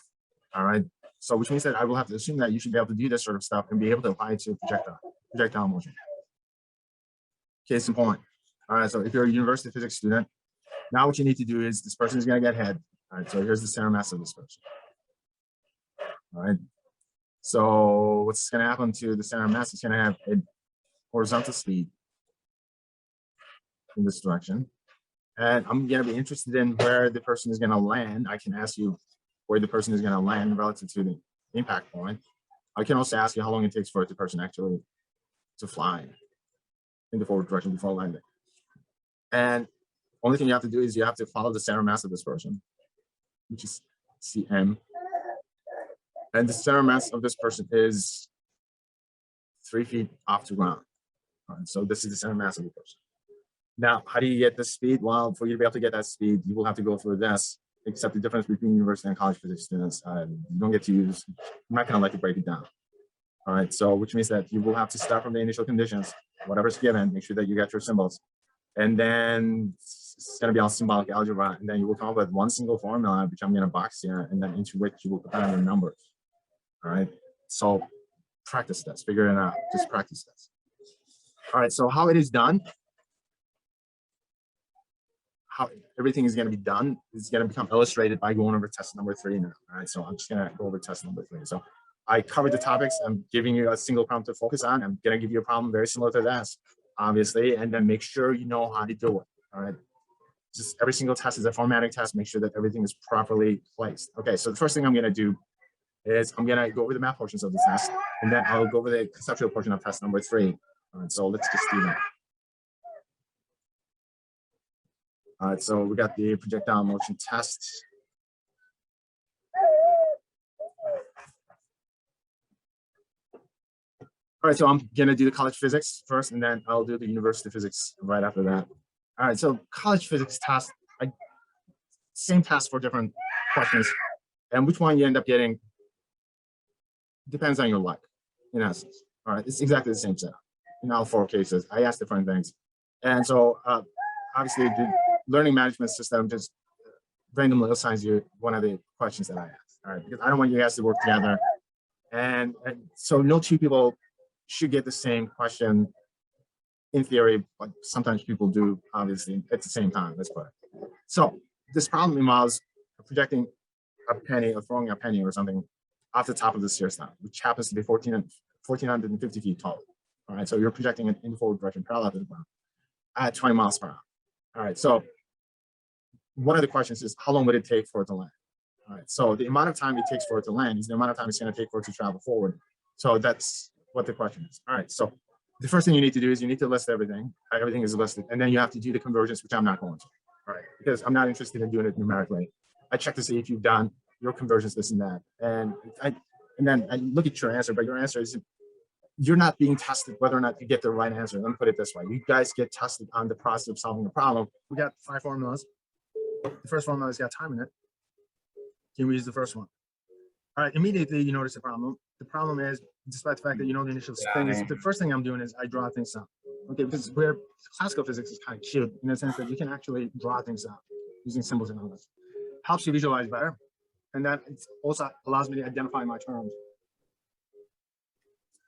All right. So which means that I will have to assume that you should be able to do this sort of stuff and be able to apply it to projectile motion. Case in point. All right. So if you're a university physics student, now what you need to do is this person is going to get hit. All right. So here's the center mass of this person. All right. So what's going to happen to the center mass? It's going to have a horizontal speed in this direction. And I'm going to be interested in where the person is going to land. I can ask you where the person is going to land relative to the impact point. I can also ask you how long it takes for the person actually to fly in the forward direction before landing. And only thing you have to do is you have to follow the center mass of this person, which is Cm. And the center mass of this person is 3 feet off the ground. All right, so this is the center mass of the person. Now, how do you get this speed? Well, for you to be able to get that speed, you will have to go through this, except the difference between university and college physics students, you don't get to use, I'm not going to let you break it down. All right, so which means that you will have to start from the initial conditions, whatever's given, make sure that you get your symbols. And then it's going to be all symbolic algebra. And then you will come up with one single formula, which I'm going to box here, and then into which you will put down your numbers. All right, so practice this, figure it out, just practice this. All right, so how it is done, how everything is going to be done is going to become illustrated by going over test number 3 now. All right, so I'm just going to go over test number 3. So I covered the topics. I'm giving you a single problem to focus on. I'm going to give you a problem very similar to this, obviously, and then make sure you know how to do it. All right, just every single test is a formatting test. Make sure that everything is properly placed. Okay, so the first thing I'm going to do is I'm going to go over the math portions of the test, and then I'll go over the conceptual portion of test number 3. All right, so let's just do that. All right, so we got the projectile motion test. All right, so I'm going to do the college physics first, and then I'll do the university physics right after that. All right, so college physics test, same test for different questions. And which one you end up getting depends on your luck, in essence. All right, it's exactly the same setup in all 4 cases. I asked different things. And so obviously the learning management system just randomly assigns you one of the questions that I asked. All right, because I don't want you guys to work together. And so no 2 people should get the same question in theory, but sometimes people do, obviously, at the same time. Let's put it. So this problem involves projecting a penny or throwing a penny or something off the top of the stair step, which happens to be 1,450 feet tall. All right, so you're projecting it in the forward direction parallel to the ground at 20 miles per hour. All right, so one of the questions is how long would it take for it to land? All right, so the amount of time it takes for it to land is the amount of time it's going to take for it to travel forward. So that's what the question is. All right, so the first thing you need to do is you need to list everything. Everything is listed, and then you have to do the conversions, which I'm not going to. All right, because I'm not interested in doing it numerically. I check to see if you've done your conversions, this and that, and then I look at your answer, but your answer is you're not being tested whether or not you get the right answer. Let me put it this way: you guys get tested on the process of solving the problem. We got 5 formulas. The first formula has got time in it. Can we use the first one? All right, immediately you notice the problem. The problem is, despite the fact that you know the initial thing is, the first thing I'm doing is I draw things out. Okay, because where classical physics is kind of cute in the sense that you can actually draw things out using symbols and all this. Helps you visualize better, and that also allows me to identify my terms.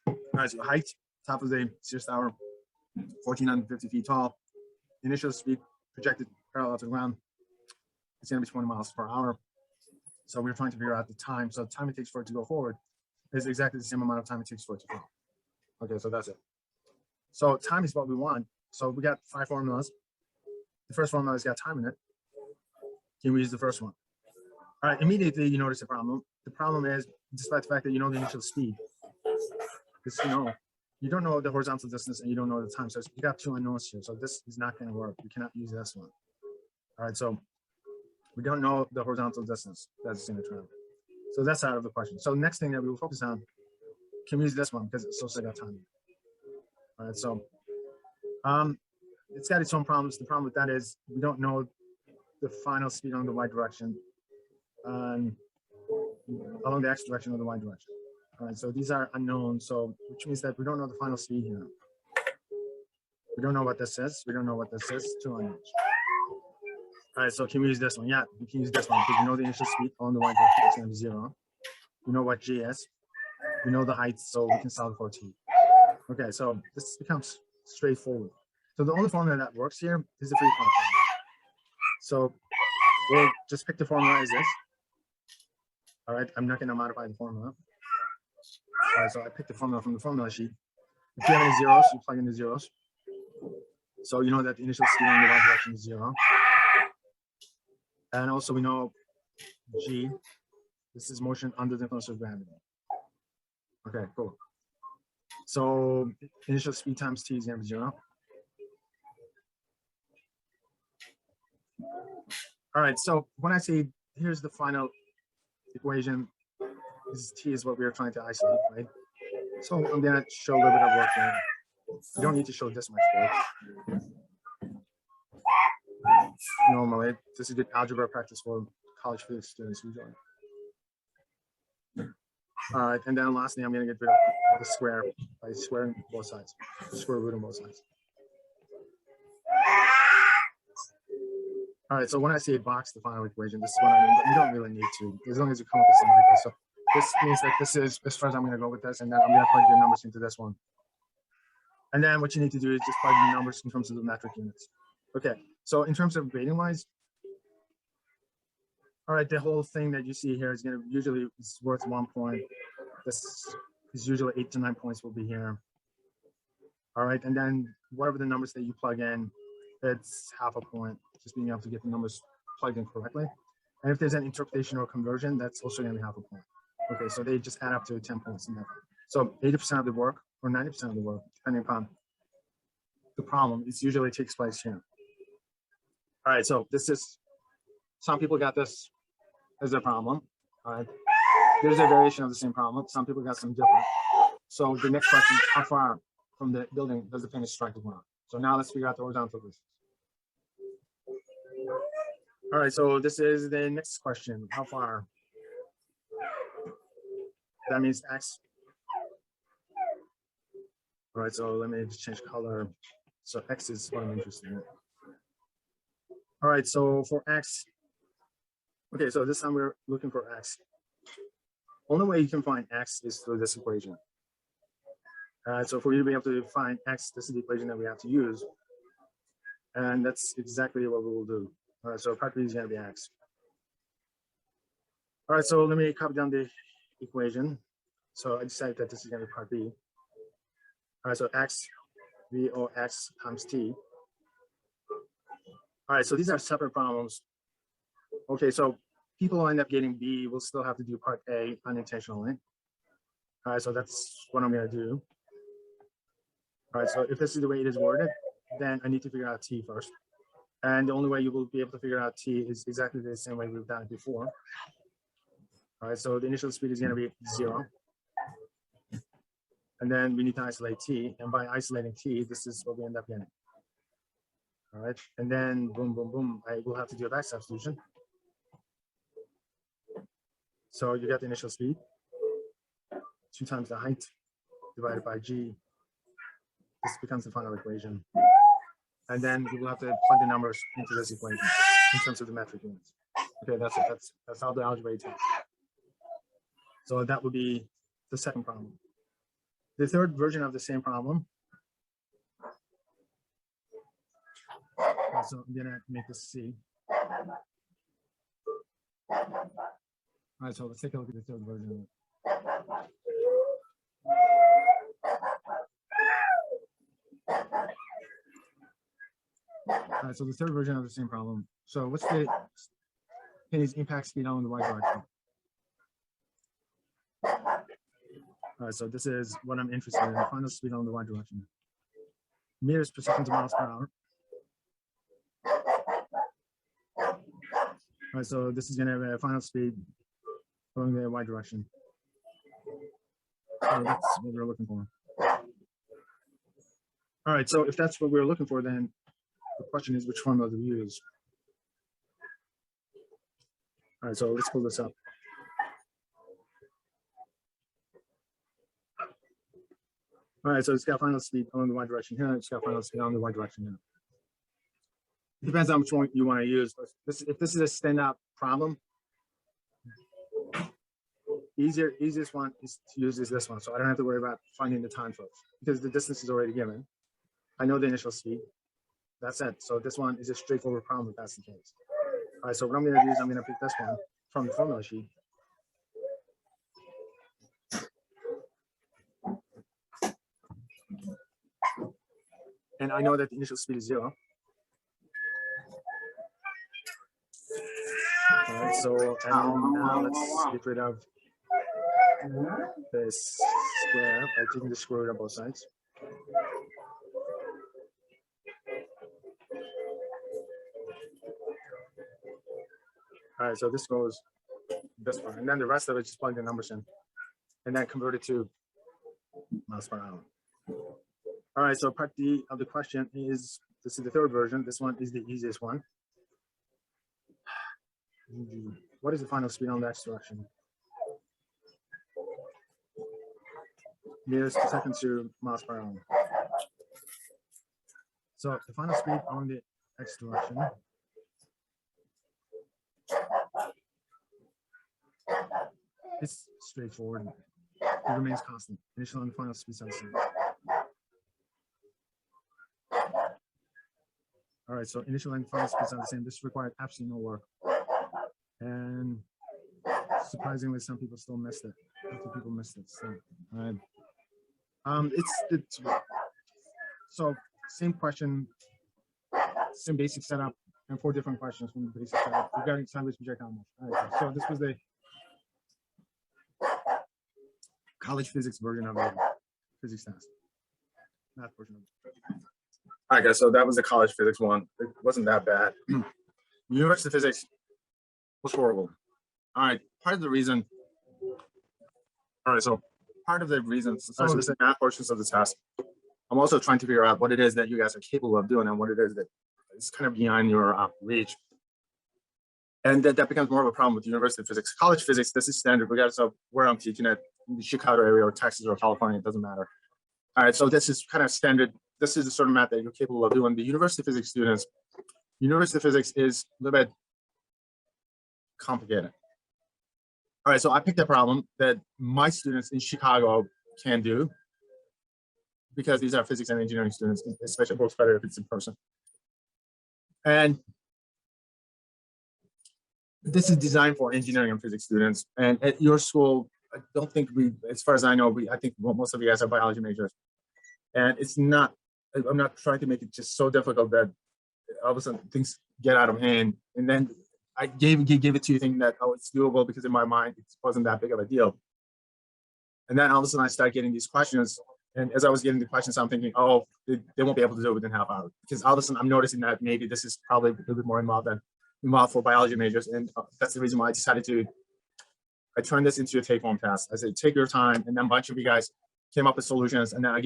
All right, so height, top of the shear tower, 1,450 feet tall. Initial speed projected parallel to the ground. It's going to be 20 miles per hour. So we're trying to figure out the time. So the time it takes for it to go forward is exactly the same amount of time it takes for it to fall. Okay, so that's it. So time is what we want. So we got 5 formulas. The first formula has got time in it. Can we use the first one? All right, immediately you notice the problem. The problem is, despite the fact that you know the initial speed, because you don't know the horizontal distance and you don't know the time. So you got 2 unknowns here. So this is not going to work. We cannot use this one. All right, so we don't know the horizontal distance that's going to travel. So that's out of the question. So the next thing that we will focus on, can we use this one because it's also got time. All right, so it's got its own problems. The problem with that is we don't know the final speed along the y direction and along the x direction or the y direction. All right, so these are unknown. So which means that we don't know the final speed here. We don't know what this is. We don't know what this is. 2 unknowns. All right, so can we use this one? Yeah, we can use this one because we know the initial speed on the y direction is going to be 0. We know what g is. We know the height, so we can solve for t. Okay, so this becomes straightforward. So the only formula that works here is the free formula. So we'll just pick the formula as this. All right, I'm not going to modify the formula. All right, so I picked the formula from the formula sheet. If you have any zeros, you plug in the zeros. So you know that the initial speed on the y direction is 0. And also we know g, this is motion under the influence of gravity. Okay, cool. So initial speed times t is going to be 0. All right, so when I say here's the final equation, this t is what we are trying to isolate, right? So I'm going to show a little bit of work here. You don't need to show this much work. Normally, this is good algebra practice for college physics students usually. All right, and then lastly, I'm going to get rid of the square by squaring both sides, square root on both sides. All right, so when I say box the final equation, this is what I mean, but you don't really need to, as long as you come up with something like this. So this means that this is as far as I'm going to go with this, and then I'm going to plug the numbers into this one. And then what you need to do is just plug the numbers in terms of the metric units. Okay, so in terms of grading wise, all right, the whole thing that you see here is going to usually is worth 1 point. This is usually 8 to 9 points will be here. All right, and then whatever the numbers that you plug in, it's half a point, just being able to get the numbers plugged in correctly. And if there's an interpretation or conversion, that's also going to be half a point. Okay, so they just add up to 10 points in that. So 80% of the work or 90% of the work, depending upon the problem, it usually takes place here. All right, so this is, some people got this as a problem. All right, there's a variation of the same problem. Some people got some different. So the next question is, how far from the building does the penis strike the ground? So now let's figure out the horizontal distance. All right, so this is the next question. How far? That means x. All right, so let me just change color. So x is what I'm interested in. All right, so for x, okay, so this time we're looking for x. Only way you can find x is through this equation. So for you to be able to find x, this is the equation that we have to use. And that's exactly what we will do. All right, so part B is going to be x. All right, so let me copy down the equation. So I decided that this is going to be part B. All right, so x, VOX times t. All right, so these are separate problems. Okay, so people who end up getting B will still have to do part A unintentionally. All right, so that's what I'm going to do. All right, so if this is the way it is worded, then I need to figure out T first. And the only way you will be able to figure out T is exactly the same way we've done it before. All right, so the initial speed is going to be 0. And then we need to isolate T. And by isolating T, this is what we end up getting. All right, and then boom, boom, boom, I will have to do a back substitution. So you get the initial speed, 2 times the height divided by G. This becomes the final equation. And then we will have to plug the numbers into this equation in terms of the metric units. Okay, that's it. That's how the algebra takes. So that would be the second problem. The third version of the same problem. So I'm gonna make this C. All right, so let's take a look at the third version of it. All right, so the third version of the same problem. So what's the penny's impact speed on the y direction? All right, so this is what I'm interested in, the final speed on the y direction. Meters per second to miles per hour. All right, so this is going to have a final speed going the y direction. So that's what we're looking for. All right, so if that's what we're looking for, then the question is which formula to use. All right, so let's pull this up. All right, so it's got final speed on the y direction here. It's got final speed on the y direction here. It depends on which one you want to use. If this is a standout problem, easiest one is to use is this one. So I don't have to worry about finding the time first because the distance is already given. I know the initial speed. That's it. So this one is a straightforward problem if that's the case. All right, so what I'm going to do is I'm going to pick this one from the formula sheet. And I know that the initial speed is 0. All right, so and now let's get rid of this square by taking the square root on both sides. All right, so this goes this far, and then the rest of it just plug the numbers in, and then convert it to miles per hour. All right, so part D of the question is, this is the third version. This one is the easiest one. What is the final speed on the x direction? Meters per second to miles per hour. So the final speed on the x direction is straightforward. It remains constant. Initial and final speeds are the same. All right, so initial and final speeds are the same. This required absolutely no work. And surprisingly, some people still missed it. A few people missed it. So, all right. It's so same question, same basic setup, and 4 different questions from the basic setup regarding time-based projectile motion. All right, so this was the college physics version of the physics test, math version of it. All right, guys. So that was the college physics one. It wasn't that bad. University physics was horrible. All right, part of the reason. All right, so part of the reasons, so the math portions of the test, I'm also trying to figure out what it is that you guys are capable of doing and what it is that is kind of beyond your reach. And that becomes more of a problem with university physics. College physics, this is standard, regardless of where I'm teaching it, in the Chicago area or Texas or California, it doesn't matter. All right, so this is kind of standard. This is the sort of math that you're capable of doing. The university physics students, university physics is a little bit complicated. All right, so I picked a problem that my students in Chicago can do because these are physics and engineering students, especially works better if it's in person. And this is designed for engineering and physics students. And at your school, I don't think as far as I know, I think most of you guys are biology majors. And it's not, I'm not trying to make it just so difficult that all of a sudden things get out of hand. And then I gave it to you thinking that, oh, it's doable, because in my mind, it wasn't that big of a deal. And then all of a sudden I started getting these questions. And as I was getting the questions, I'm thinking, oh, they won't be able to do it within half hour. Because all of a sudden I'm noticing that maybe this is probably a little bit more involved for biology majors. And that's the reason why I decided I turned this into a take-home task. I said, take your time. And then a bunch of you guys came up with solutions. And then I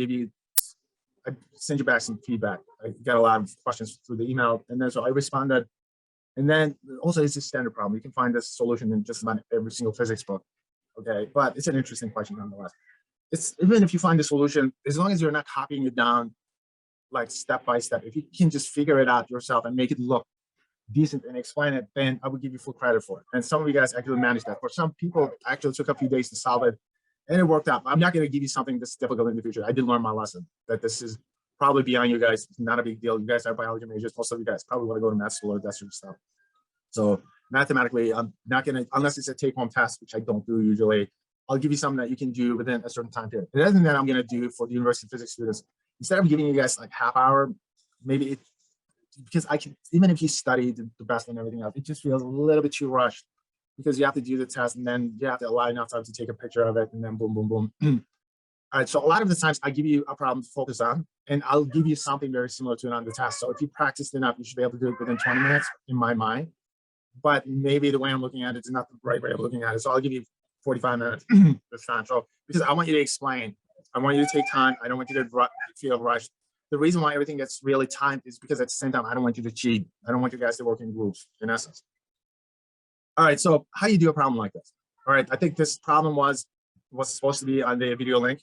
sent you back some feedback. I got a lot of questions through the email. And then so I responded. And then also it's a standard problem. You can find this solution in just about every single physics book. Okay, but it's an interesting question nonetheless. It's even if you find the solution, as long as you're not copying it down like step by step, if you can just figure it out yourself and make it look decent and explain it, then I would give you full credit for it. And some of you guys actually managed that. For some people, actually took a few days to solve it, and it worked out. I'm not going to give you something that's difficult in the future. I did learn my lesson that this is probably beyond you guys. It's not a big deal. You guys are biology majors. Most of you guys probably want to go to med school or that sort of stuff. So mathematically, I'm not going to, unless it's a take-home test, which I don't do usually, I'll give you something that you can do within a certain time period. And other than that, I'm going to do for the university physics students, instead of giving you guys like half hour, maybe because I can, even if you study the best and everything else, it just feels a little bit too rushed, because you have to do the test and then you have to allow enough time to take a picture of it and then boom, boom, boom. All right, so a lot of the times I give you a problem to focus on, and I'll give you something very similar to it on the test. So if you practiced enough, you should be able to do it within 20 minutes in my mind. But maybe the way I'm looking at it is not the right way of looking at it. So I'll give you 45 minutes this time. So because I want you to explain, I want you to take time. I don't want you to feel rushed. The reason why everything gets really timed is because at the same time, I don't want you to cheat. I don't want you guys to work in groups, in essence. All right, so how do you do a problem like this? All right, I think this problem was supposed to be on the video link,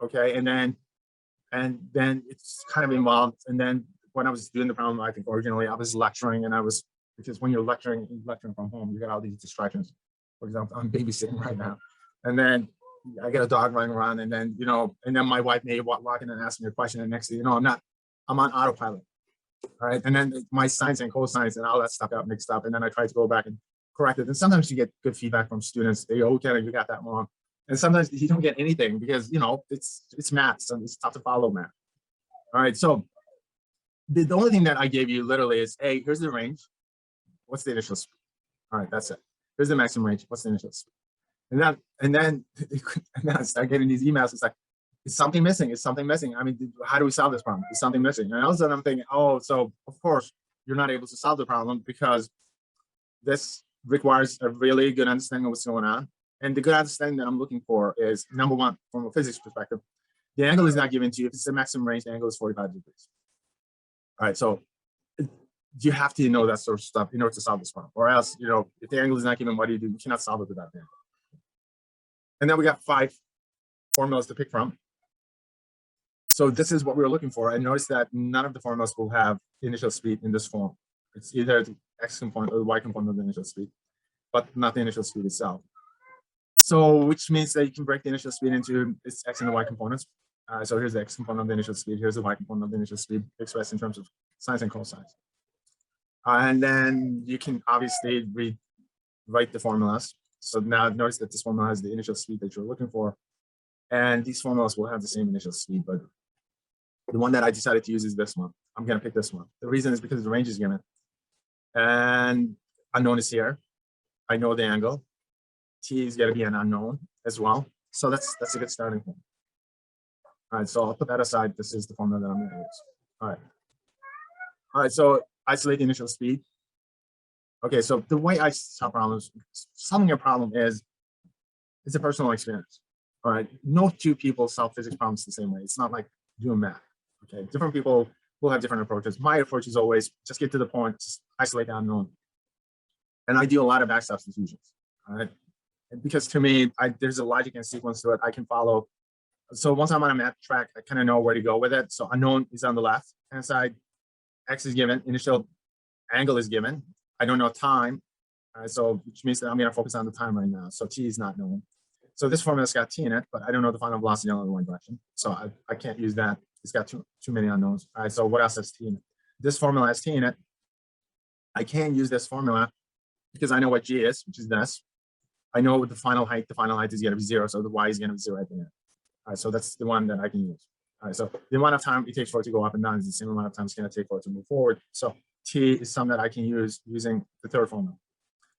okay? And then it's kind of involved. And then when I was doing the problem, I think originally I was lecturing, and because when you're lecturing from home, you got all these distractions. For example, I'm babysitting right now, and then I get a dog running around, and then and then my wife may walk in and ask me a question, and next thing you know, I'm on autopilot. All right, and then my sines and cosines and all that stuff got mixed up, and then I try to go back and correct it. And sometimes you get good feedback from students. They go, "Okay, you got that wrong," and sometimes you don't get anything because it's math, so it's tough to follow math. All right, so the only thing that I gave you literally is, hey, here's the range. What's the initial speed? All right, that's it. Here's the maximum range. What's the initial speed? And then I start getting these emails. It's like, is something missing? Is something missing? I mean, how do we solve this problem? Is something missing? And all of a sudden I'm thinking, oh, so of course you're not able to solve the problem because this requires a really good understanding of what's going on. And the good understanding that I'm looking for is, number one, from a physics perspective, the angle is not given to you. If it's the maximum range, the angle is 45 degrees. All right, so you have to know that sort of stuff in order to solve this problem, or else, if the angle is not given, what do? You cannot solve it without the angle. And then we got 5 formulas to pick from. So this is what we were looking for. I noticed that none of the formulas will have initial speed in this form. It's either the x component or the y component of the initial speed, but not the initial speed itself. So which means that you can break the initial speed into its x and the y components. So here's the x component of the initial speed. Here's the y component of the initial speed expressed in terms of sines and cosines. And then you can obviously rewrite the formulas. So now notice that this formula has the initial speed that you're looking for. And these formulas will have the same initial speed, but the one that I decided to use is this one. I'm going to pick this one. The reason is because the range is given. And unknown is here. I know the angle. T is going to be an unknown as well. So that's a good starting point. All right, so I'll put that aside. This is the formula that I'm going to use. All right. All right, so isolate the initial speed. Okay, so the way I solve problems, solving a problem is a personal experience. All right, no two people solve physics problems the same way. It's not like doing math. Okay, different people will have different approaches. My approach is always just get to the point, just isolate the unknown. And I do a lot of back substitutions. All right, and because to me, there's a logic and sequence to it. I can follow. So once I'm on a math track, I kind of know where to go with it. So unknown is on the left hand side. X is given. Initial angle is given. I don't know time. So which means that I'm going to focus on the time right now. So T is not known. So this formula's got T in it, but I don't know the final velocity in the one direction. So I can't use that. It's got too many unknowns. All right, so what else has T in it? This formula has T in it. I can't use this formula because I know what G is, which is this. I know what the final height is going to be 0. So the Y is going to be 0 at the end. All right, so that's the one that I can use. All right, so the amount of time it takes for it to go up and down is the same amount of time it's going to take for it to move forward. So T is something that I can use using the third formula.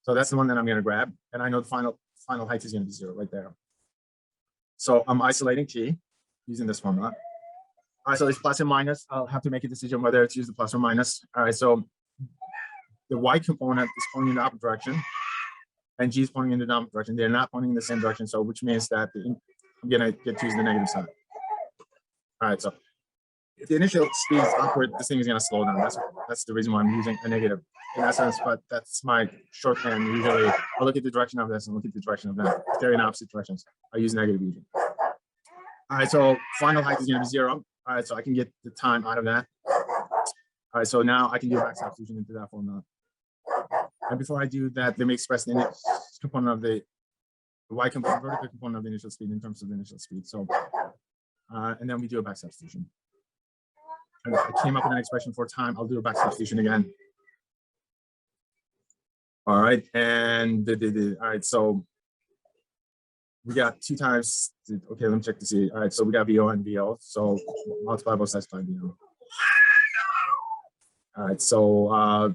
So that's the one that I'm going to grab. And I know the final height is going to be 0 right there. So I'm isolating T using this formula. All right, so it's plus and minus. I'll have to make a decision whether to use the plus or minus. All right, so the Y component is pointing in the upward direction, and G is pointing in the downward direction. They're not pointing in the same direction, so which means that I'm going to get to use the negative sign. All right, so if the initial speed is upward, this thing is going to slow down. That's the reason why I'm using a negative in essence, but that's my shorthand. Usually I'll look at the direction of this and look at the direction of that. If they're in opposite directions, I use negative usually. All right, so final height is going to be 0. All right, so I can get the time out of that. All right, so now I can do a back substitution into that formula. And before I do that, let me express the component of the Y component, vertical component of the initial speed in terms of the initial speed. So, and then we do a back substitution. And I came up with an expression for time. I'll do a back substitution again. All right, and all right, so we got 2 times. Okay, let me check to see. All right, so we got VO and VO. So multiply both sides by VO. All right, so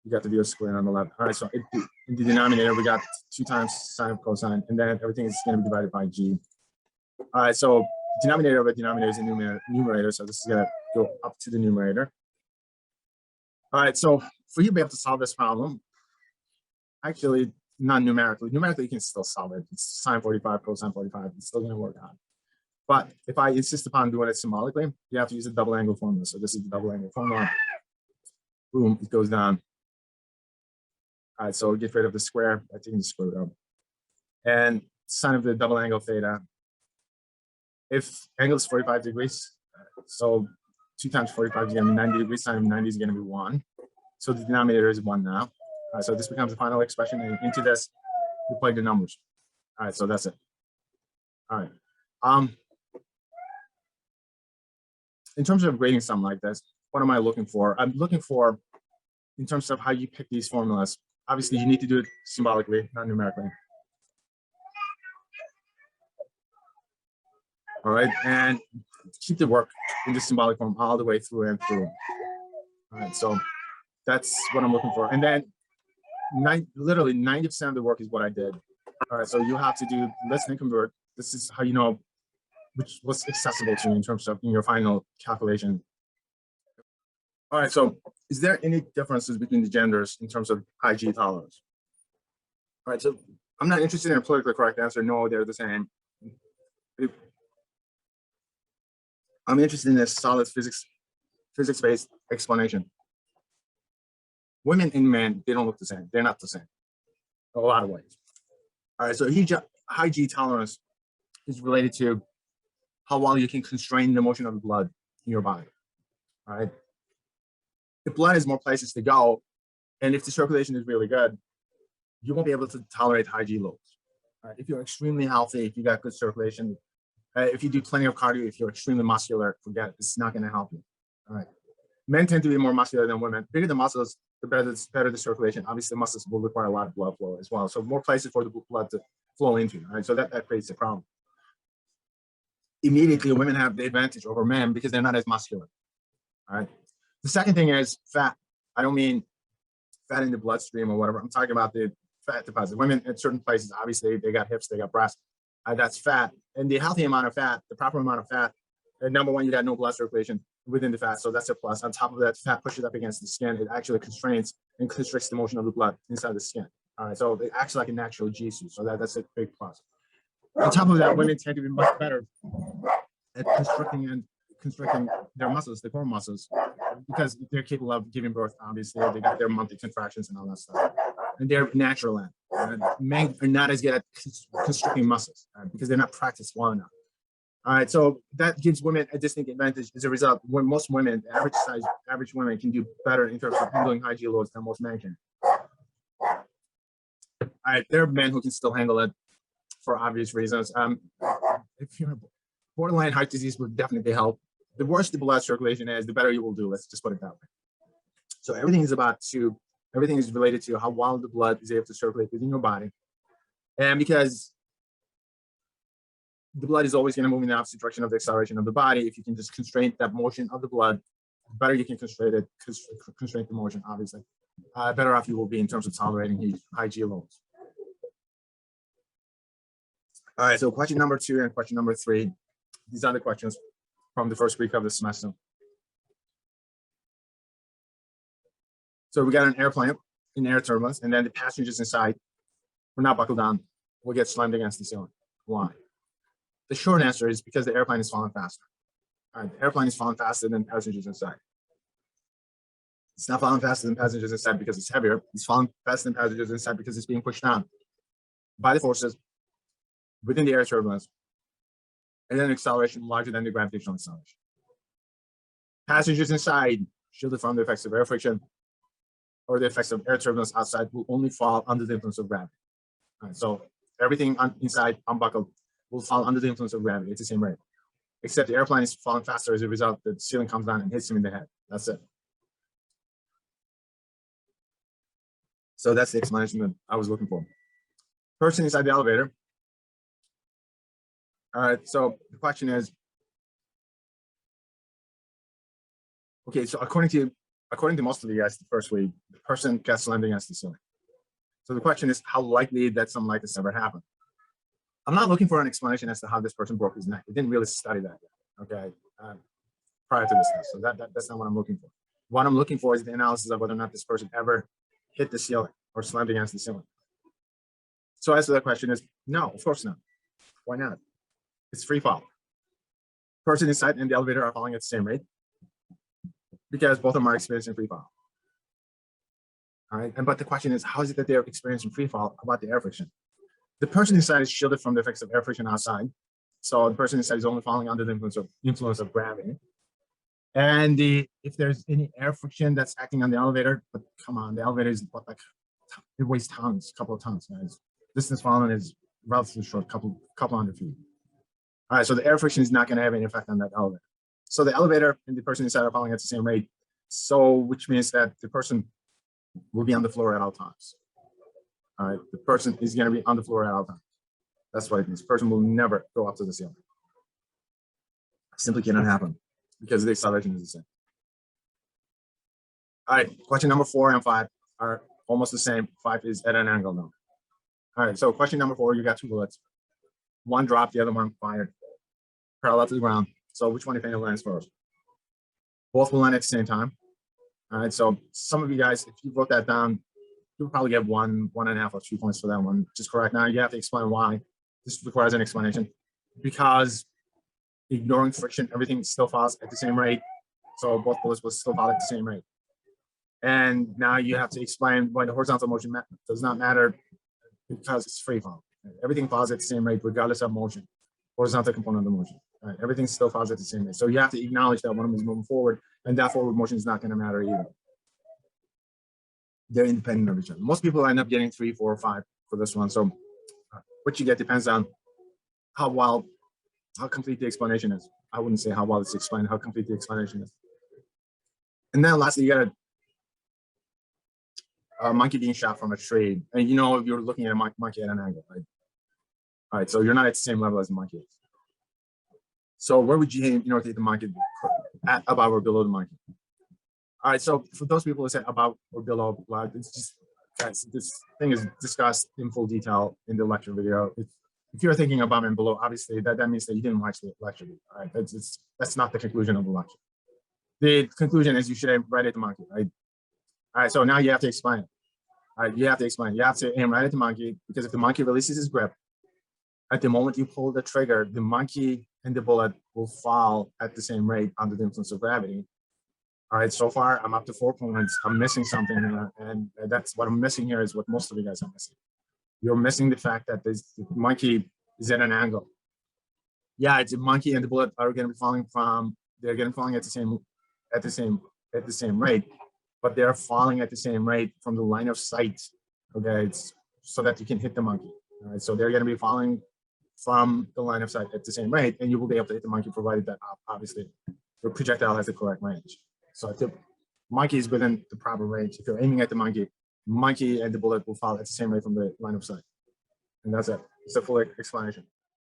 we got the VO squared on the left. All right, so in the denominator, we got 2 times sine of cosine, and then everything is going to be divided by G. All right, so denominator of a denominator is a numerator, so this is going to go up to the numerator. All right, so for you to be able to solve this problem, actually, not numerically. Numerically, you can still solve it. It's sine 45, cosine 45. It's still going to work out. But if I insist upon doing it symbolically, you have to use the double angle formula. So this is the double angle formula. Boom, it goes down. All right, so get rid of the square. I think the square root of. And sine of the double angle theta. If angle is 45 degrees, so 2 times 45 is going to be 90 degrees. Sine of 90 is going to be 1. So the denominator is 1 now. All right, so this becomes the final expression, and into this, we plug the numbers. All right, so that's it. All right. In terms of grading something like this, what am I looking for? I'm looking for, in terms of how you pick these formulas, obviously you need to do it symbolically, not numerically. All right, and keep the work in the symbolic form all the way through and through. All right, so that's what I'm looking for. And then literally 90% of the work is what I did. All right, so you have to do listen and convert. This is how you know what's accessible to you in terms of in your final calculation. All right, so is there any differences between the genders in terms of high G tolerance? All right, so I'm not interested in a politically correct answer. No, they're the same. I'm interested in a solid physics-based explanation. Women and men, they don't look the same. They're not the same in a lot of ways. All right, so high G tolerance is related to how well you can constrain the motion of the blood in your body. All right. If blood has more places to go, and if the circulation is really good, you won't be able to tolerate high G loads. All right. If you're extremely healthy, if you got good circulation, if you do plenty of cardio, if you're extremely muscular, forget it. It's not going to help you. All right. Men tend to be more muscular than women. Bigger the muscles, the better the circulation. Obviously, muscles will require a lot of blood flow as well. So more places for the blood to flow into. All right. So that creates a problem. Immediately, women have the advantage over men because they're not as muscular. All right. The second thing is fat. I don't mean fat in the bloodstream or whatever. I'm talking about the fat deposit. Women at certain places, obviously, they got hips, they got breasts. That's fat. And the healthy amount of fat, the proper amount of fat, number one, you got no blood circulation within the fat. So that's a plus. On top of that, fat pushes up against the skin. It actually constrains and constricts the motion of the blood inside the skin. All right. So it acts like a natural G suit. So that's a big plus. On top of that, women tend to be much better at constricting their muscles, the core muscles, because they're capable of giving birth. Obviously, they got their monthly contractions and all that stuff, and they're natural at. Men are not as good at constricting muscles because they're not practiced well enough. All right, so that gives women a distinct advantage. As a result, when most women, average women, can do better in terms of handling high G loads than most men can. All right, there are men who can still handle it for obvious reasons. If you're borderline heart disease, would definitely help. The worse the blood circulation is, the better you will do. Let's just put it that way. So everything is related to how well the blood is able to circulate within your body. And because the blood is always going to move in the opposite direction of the acceleration of the body, if you can just constrain that motion of the blood, the better you can constrain the motion, obviously, better off you will be in terms of tolerating high G loads. All right, so question number 2 and question number 3. These are the questions from the first week of the semester. So we got an airplane in air turbulence, and then the passengers inside were not buckled down, will get slammed against the ceiling. Why? The short answer is because the airplane is falling faster. All right, the airplane is falling faster than passengers inside. It's not falling faster than passengers inside because it's heavier. It's falling faster than passengers inside because it's being pushed down by the forces within the air turbulence, and then acceleration larger than the gravitational acceleration. Passengers inside, shielded from the effects of air friction or the effects of air turbulence outside, will only fall under the influence of gravity. All right, so everything inside unbuckled will fall under the influence of gravity. It's the same rate, except the airplane is falling faster as a result. The ceiling comes down and hits him in the head. That's it. So that's the explanation that I was looking for. Person inside the elevator. All right, so the question is, okay, so according to most of you guys, the first week, the person gets slammed against the ceiling. So the question is, how likely that something like this ever happened? I'm not looking for an explanation as to how this person broke his neck. We didn't really study that yet, okay, prior to this test. So that's not what I'm looking for. What I'm looking for is the analysis of whether or not this person ever hit the ceiling or slammed against the ceiling. So as to that question is, no, of course not. Why not? It's free fall. Person inside and the elevator are falling at the same rate because both of them are experiencing free fall. All right, but the question is, how is it that they're experiencing free fall about the air friction? The person inside is shielded from the effects of air friction outside. So the person inside is only falling under the influence of gravity. And if there's any air friction that's acting on the elevator, but come on, the elevator is what, like, it weighs tons, a couple of tons, guys. Distance fallen is relatively short, couple hundred feet. All right, so the air friction is not going to have any effect on that elevator. So the elevator and the person inside are falling at the same rate. So which means that the person will be on the floor at all times. All right, the person is going to be on the floor at all times. That's what it means. The person will never go up to the ceiling. Simply cannot happen because the acceleration is the same. All right, question number 4 and 5 are almost the same. 5 is at an angle now. All right, so question number 4, you got 2 bullets. One dropped, the other one fired parallel to the ground. So which one, if any, lands first? Both will land at the same time. All right, so some of you guys, if you wrote that down, you'll probably get 1, 1.5, or 2 points for that one, which is correct. Now you have to explain why. This requires an explanation. Because ignoring friction, everything still falls at the same rate. So both bullets will still fall at the same rate. And now you have to explain why the horizontal motion does not matter because it's free fall. Everything falls at the same rate regardless of motion, horizontal component of the motion. Right? Everything still falls at the same rate. So you have to acknowledge that one of them is moving forward, and that forward motion is not going to matter either. They're independent of each other. Most people end up getting 3, 4, or 5 for this one. So what you get depends on how complete the explanation is. I wouldn't say how well it's explained, how complete the explanation is. And then lastly, you got a monkey being shot from a tree. And you know, you're looking at a monkey at an angle, right? All right, so you're not at the same level as the monkey is. So where would you aim, rotate the monkey at, above or below the monkey? All right, so for those people who say above or below, it's just, guys, this thing is discussed in full detail in the lecture video. If you're thinking above and below, obviously that means that you didn't watch the lecture video, all right? That's not the conclusion of the lecture. The conclusion is you should aim right at the monkey, right? All right, so now you have to explain it. All right, you have to explain it. You have to aim right at the monkey, because if the monkey releases his grip, at the moment you pull the trigger, the monkey and the bullet will fall at the same rate under the influence of gravity. All right, so far I'm up to 4 points. I'm missing something, and that's what I'm missing here is what most of you guys are missing. You're missing the fact that the monkey is at an angle. Yeah, it's a monkey and the bullet are going to be falling they're going to be falling at the same rate, but they're falling at the same rate from the line of sight. Okay, it's so that you can hit the monkey. All right, so they're going to be falling from the line of sight at the same rate, and you will be able to hit the monkey provided that obviously your projectile has the correct range. So if the monkey is within the proper range, if you're aiming at the monkey and the bullet will fall at the same rate from the line of sight. And that's it. It's a full explanation.